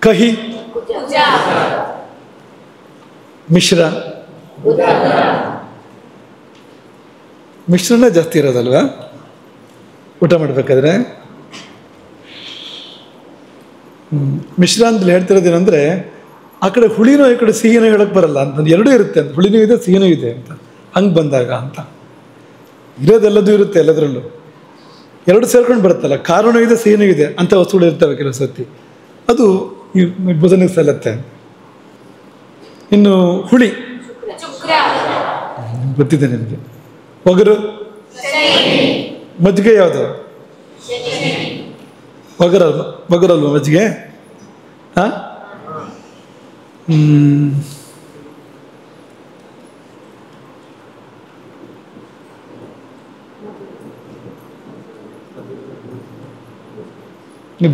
ಕಹಿ ಮಿಶ್ರ, ಮಿಶ್ರಣ ಜಾಸ್ತಿ ಇರೋದಲ್ವಾ ಊಟ ಮಾಡಬೇಕಾದ್ರೆ. ಮಿಶ್ರ ಅಂತ ಹೇಳ್ತಿರೋದು ಏನಂದರೆ ಆ ಕಡೆ ಹುಳಿನೋ ಈ ಕಡೆ ಸಿಹಿನೋ ಹೇಳಕ್ಕೆ ಬರಲ್ಲ ಅಂತ, ಎರಡೂ ಇರುತ್ತೆ ಅಂತ. ಹುಳಿನೂ ಇದೆ ಸಿಹಿನೂ ಇದೆ ಅಂತ, ಹಂಗೆ ಬಂದಾಗ ಅಂತ ಇರೋದೆಲ್ಲದೂ ಇರುತ್ತೆ. ಎಲ್ಲದರಲ್ಲೂ ಎರಡು ಸೇರ್ಕೊಂಡು ಬರುತ್ತಲ್ಲ, ಖಾರನೂ ಇದೆ ಸಿಹಿನೂ ಇದೆ ಅಂತ ವಸ್ತುಗಳು ಇರ್ತವೆ ಕೆಲವು ಸತಿ. ಅದು ಈ ಬುಧನಿಗೆ ಸಲ್ಲತ್ತೆ. ಇನ್ನು ಹುಳಿ ಗೊತ್ತಿದೆ ನಿಮಗೆ. ಒಗರು, ಮಜ್ಜಿಗೆ ಯಾವುದು? ಒಗರಲ್ವ ಮಜ್ಜಿಗೆ? ಹಾಂ,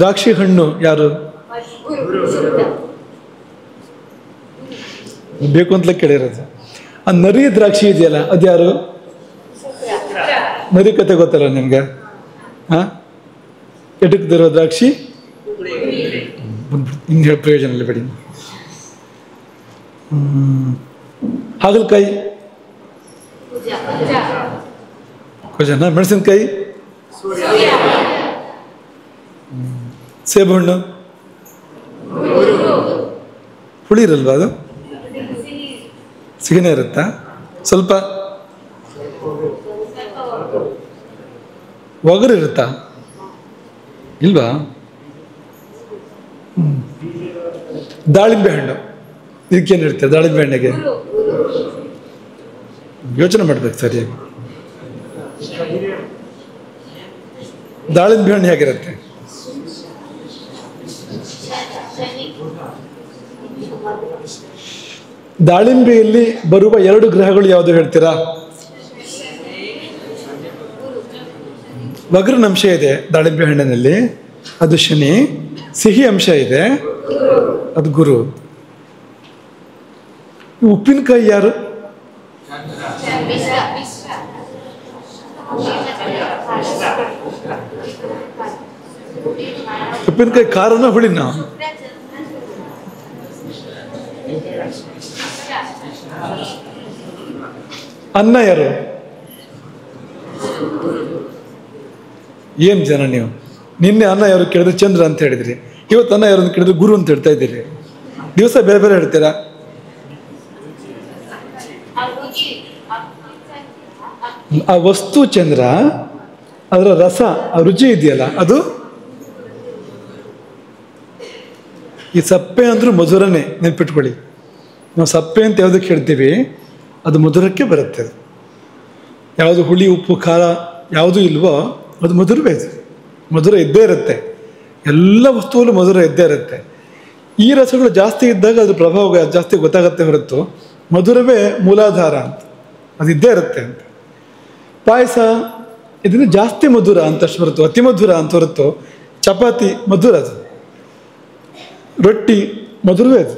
ದ್ರಾಕ್ಷಿ ಹಣ್ಣು ಯಾರು ಬೇಕು ಅಂತಲೇ ಕೇಳಿರೋದು. ಆ ನರಿ ದ್ರಾಕ್ಷಿ ಇದೆಯಲ್ಲ ಅದ್ಯಾರು? ನರಿ ಕತೆ ಗೊತ್ತಲ್ಲ ನಿಮ್ಗೆ? ಹಾಂ, ಎಟಕ್ದಿರೋ ದ್ರಾಕ್ಷಿ ಇನ್ನು ಹೇಳಿ ಪ್ರಯೋಜನ ಇಲ್ಲ ಬಿಡಿ. ಹಾಗಲಕಾಯಿ ಕುಜನ, ಮೆಣಸಿನ್ಕಾಯಿ, ಸೇಬು ಹಣ್ಣು ಹುಳಿ ಇರಲ್ವಾ? ಅದು ಸಿಹಿನೇ ಇರುತ್ತಾ? ಸ್ವಲ್ಪ ಒಗರು ಇರುತ್ತಾ? ಇಲ್ವಾ? ದಾಳಿಂಬೆ ಹಣ್ಣು ಇದಕ್ಕೇನಿರುತ್ತೆ? ದಾಳಿಂಬೆ ಹಣ್ಣಿಗೆ ಯೋಚನೆ ಮಾಡ್ಬೇಕು ಸರಿಯಾಗಿ. ದಾಳಿಂಬೆ ಹಣ್ಣು ಹೇಗಿರುತ್ತೆ? ದಾಳಿಂಬೆಯಲ್ಲಿ ಬರುವ 2 ಗ್ರಹಗಳು ಯಾವುದು ಹೇಳ್ತೀರಾ? ಒಗರಿನ ಅಂಶ ಇದೆ ದಾಳಿಂಬೆ ಹಣ್ಣಿನಲ್ಲಿ, ಅದು ಶನಿ. ಸಿಹಿ ಅಂಶ ಇದೆ, ಅದು ಗುರು. ಉಪ್ಪಿನಕಾಯಿ ಯಾರು? ಉಪ್ಪಿನಕಾಯಿ ಖಾರನ ಹುಳಿನ? ಅನ್ನ ಯಾರು? ಏನ್ ಜನ ನೀವು? ನಿನ್ನೆ ಅನ್ನ ಯಾರು ಕೇಳಿದ್ರೆ ಚಂದ್ರ ಅಂತ ಹೇಳಿದ್ರಿ, ಇವತ್ತು ಅನ್ನ ಯಾರು ಕೇಳಿದ್ರೆ ಗುರು ಅಂತ ಹೇಳ್ತಾ ಇದ್ದೀರಿ. ದಿವಸ ಬೇರೆ ಬೇರೆ ಹೇಳ್ತೀರಾ. ಆ ವಸ್ತು ಚಂದ್ರ, ಅದರ ರಸ, ಆ ರುಚಿ ಇದೆಯಲ್ಲ ಅದು. ಈ ಸಪ್ಪೆ ಅಂದ್ರೂ ಮಧುರನೇ, ನೆನ್ಪಿಟ್ಕೊಳ್ಳಿ. ನಾವು ಸಪ್ಪೆ ಅಂತ ಯಾವುದಕ್ಕೆ ಹೇಳ್ತೀವಿ ಅದು ಮಧುರಕ್ಕೆ ಬರುತ್ತೆ. ಯಾವುದು ಹುಳಿ ಉಪ್ಪು ಖಾರ ಯಾವುದು ಇಲ್ವೋ ಅದು ಮಧುರವೇ. ಮಧುರ ಇದ್ದೇ ಇರುತ್ತೆ, ಎಲ್ಲ ವಸ್ತುವಲ್ಲೂ ಮಧುರ ಇದ್ದೇ ಇರುತ್ತೆ. ಈ ರಸಗಳು ಜಾಸ್ತಿ ಇದ್ದಾಗ ಅದ್ರ ಪ್ರಭಾವ ಜಾಸ್ತಿ ಗೊತ್ತಾಗತ್ತೆ ಹೊರತು ಮಧುರವೇ ಮೂಲಾಧಾರ ಅಂತ, ಅದು ಇದ್ದೇ ಇರುತ್ತೆ ಅಂತ. ಪಾಯಸ ಇದನ್ನು ಜಾಸ್ತಿ ಮಧುರ ಅಂತಷ್ಟು ಹೊರತು ಅತಿ ಮಧುರ ಅಂತ ಹೊರತು ಚಪಾತಿ ಮಧುರ ಅದು, ರೊಟ್ಟಿ ಮಧುರವೇ ಅದು.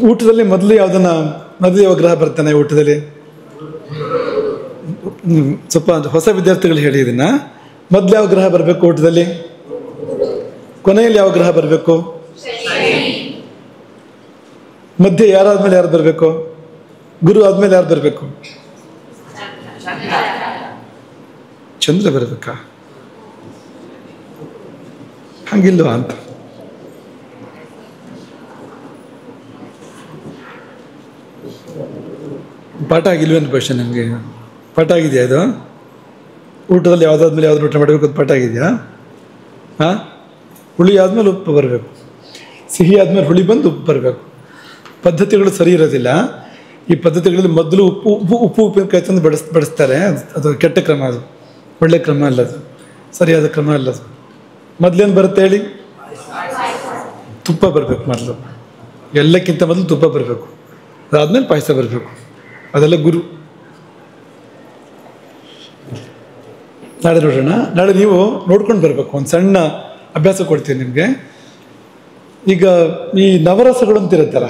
ಊಟದಲ್ಲಿ ಮೊದಲು ಯಾವ ಗ್ರಹ ಬರ್ತಾನೆ ಊಟದಲ್ಲಿ? ಸ್ವಲ್ಪ ಹೊಸ ವಿದ್ಯಾರ್ಥಿಗಳು ಹೇಳಿ ಇದನ್ನ. ಮೊದಲು ಯಾವ ಗ್ರಹ ಬರಬೇಕು ಊಟದಲ್ಲಿ? ಕೊನೆಯಲ್ಲಿ ಯಾವ ಗ್ರಹ ಬರಬೇಕು? ಮಧ್ಯೆ ಯಾರಾದ್ಮೇಲೆ ಯಾರು ಬರಬೇಕು? ಗುರು ಆದ್ಮೇಲೆ ಯಾರು ಬರಬೇಕು? ಚಂದ್ರ ಬರಬೇಕಾ? ಹಂಗಿಲ್ವಾ ಅಂತ. ಪಾಠ ಆಗಿಲ್ವೇನು ಕ್ವಶನ್? ನಮಗೆ ಪಾಠ ಆಗಿದೆಯಾ ಇದು? ಊಟದಲ್ಲಿ ಯಾವುದಾದ್ಮೇಲೆ ಯಾವ್ದು ಊಟ ಮಾಡಬೇಕು ಅದು ಪಾಠ ಆಗಿದೆಯಾ? ಹಾಂ, ಹುಳಿ ಆದಮೇಲೆ ಉಪ್ಪು ಬರಬೇಕು, ಸಿಹಿ ಆದಮೇಲೆ ಹುಳಿ ಬಂದು ಉಪ್ಪು ಬರಬೇಕು. ಪದ್ಧತಿಗಳು ಸರಿ ಇರೋದಿಲ್ಲ. ಈ ಪದ್ಧತಿಗಳಲ್ಲಿ ಮೊದಲು ಉಪ್ಪಿನಕಾಯಿ ತಂದು ಬಡಿಸ್ತಾರೆ. ಅದು ಕೆಟ್ಟ ಕ್ರಮ, ಅದು ಒಳ್ಳೆ ಕ್ರಮ ಅಲ್ಲ, ಅದು ಸರಿಯಾದ ಕ್ರಮ ಅಲ್ಲ. ಅದು ಮೊದಲೇನು ಬರುತ್ತೆ ಹೇಳಿ? ತುಪ್ಪ ಬರಬೇಕು ಮೊದಲು, ಎಲ್ಲಕ್ಕಿಂತ ಮೊದಲು ತುಪ್ಪ ಬರಬೇಕು, ಅದಾದ್ಮೇಲೆ ಪಾಯಸ ಬರಬೇಕು. ಅದೆಲ್ಲ ಗುರು. ನಾಳೆ ನೋಡೋಣ. ನಾಳೆ ನೀವು ನೋಡ್ಕೊಂಡು ಬರಬೇಕು. ಒಂದು ಸಣ್ಣ ಅಭ್ಯಾಸ ಕೊಡ್ತೀನಿ ನಿಮಗೆ. ಈಗ ಈ ನವರಸಗಳು ಅಂತಿರುತ್ತಲ್ಲ,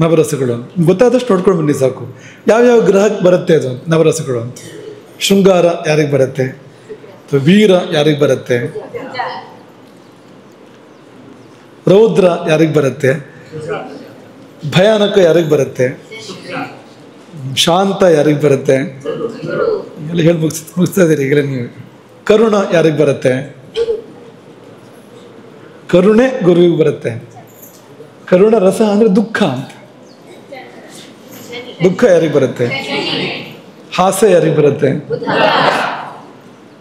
ನವರಸಗಳು ಗೊತ್ತಾದಷ್ಟು ನೋಡ್ಕೊಂಡು ಬನ್ನಿ ಸಾಕು. ಯಾವ್ಯಾವ ಗ್ರಹಕ್ಕೆ ಬರುತ್ತೆ ಅದು ನವರಸಗಳು ಅಂತ. ಶೃಂಗಾರ ಯಾರಿಗೆ ಬರುತ್ತೆ? ವೀರ ಯಾರಿಗೆ ಬರುತ್ತೆ? ರೌದ್ರ ಯಾರಿಗೆ ಬರುತ್ತೆ? ಭಯಾನಕ ಯಾರಿಗೆ ಬರುತ್ತೆ? ಶಾಂತ ಯಾರಿಗೆ ಬರುತ್ತೆ? ಎಲ್ಲ ಹೇಳಿ ಮುಗಿಸ್ತಾ ಇದ್ದೀರಿ ಈಗಲೇ ನೀವು. ಕರುಣ ಯಾರಿಗೆ ಬರುತ್ತೆ? ಕರುಣೆ ಗುರುವಿಗೆ ಬರುತ್ತೆ. ಕರುಣ ರಸ ಅಂದ್ರೆ ದುಃಖ ಅಂತ. ದುಃಖ ಯಾರಿಗೆ ಬರುತ್ತೆ? ಹಾಸ್ಯ ಯಾರಿಗೆ ಬರುತ್ತೆ?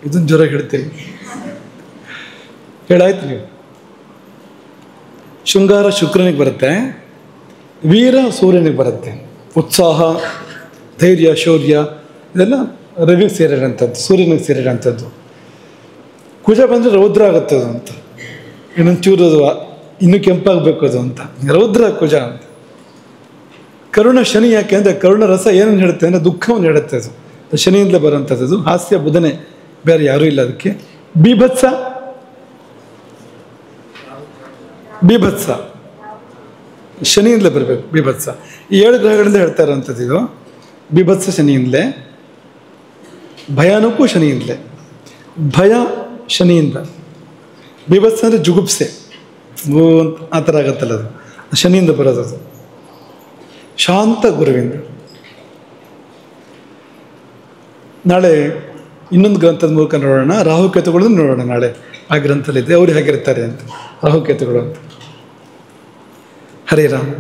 ಇದನ್ನ ಜ್ವರ ಹೇಳ್ತೀವಿ, ಹೇಳಾಯ್ತು ನೀವು. ಶೃಂಗಾರ ಶುಕ್ರನಿಗೆ ಬರುತ್ತೆ, ವೀರ ಸೂರ್ಯನಿಗೆ ಬರುತ್ತೆ. ಉತ್ಸಾಹ, ಧೈರ್ಯ, ಶೌರ್ಯ ಇದೆಲ್ಲ ರವಿಗೆ ಸೇರಿರೋಂಥದ್ದು, ಸೂರ್ಯನಿಗೆ ಸೇರಿರೋಂಥದ್ದು. ಕುಜ ಬಂದರೆ ರೌದ್ರ ಆಗುತ್ತದು ಅಂತ, ಇನ್ನೊಂದು ಚೂರದು ಇನ್ನೂ ಕೆಂಪಾಗಬೇಕು ಅದು ಅಂತ, ರೌದ್ರ ಕುಜ ಅಂತ. ಕರುಣ ಶನಿ ಯಾಕೆ ಅಂದರೆ ಕರುಣ ರಸ ಏನನ್ನು ಹೇಳುತ್ತೆ ಅಂದರೆ ದುಃಖವನ್ನು ಹೇಳುತ್ತೆ. ಅದು ಶನಿಯಿಂದಲೇ ಬರೋಂಥದ್ದು. ಹಾಸ್ಯ ಬುಧನೆ, ಬೇರೆ ಯಾರೂ ಇಲ್ಲ ಅದಕ್ಕೆ. ಬೀಭತ್ಸ, ಬೀಭತ್ಸ ಶನಿಯಿಂದಲೇ ಬರಬೇಕು. ಬೀಭತ್ಸ ಈ 7 ಗ್ರಹಗಳಿಂದ ಹೇಳ್ತಾ ಇರೋವಂಥದ್ದು ಇದು. ಬೀಭತ್ಸ ಶನಿಯಿಂದಲೇ, ಭಯಾನಕೂ ಶನಿಯಿಂದಲೇ. ಭಯ ಶನಿಯಿಂದ, ಬೀಭತ್ಸ ಅಂದರೆ ಜುಗುಪ್ಸೆ, ಆ ಥರ ಆಗತ್ತಲ್ಲ, ಅದು ಶನಿಯಿಂದ ಬರೋದು. ಅದು ಶಾಂತ ಗುರುವಿಂದ. ನಾಳೆ ಇನ್ನೊಂದು ಗ್ರಂಥದ ಮೂಲಕ ನೋಡೋಣ. ರಾಹುಕೇತುಗಳನ್ನು ನೋಡೋಣ ನಾಳೆ. ಆ ಗ್ರಂಥದಲ್ಲಿದೆ ಅವ್ರು ಹೇಗಿರ್ತಾರೆ ಅಂತ, ರಾಹುಕೇತುಗಳು ಅಂತ. ಹರೇ ರಾಮ್.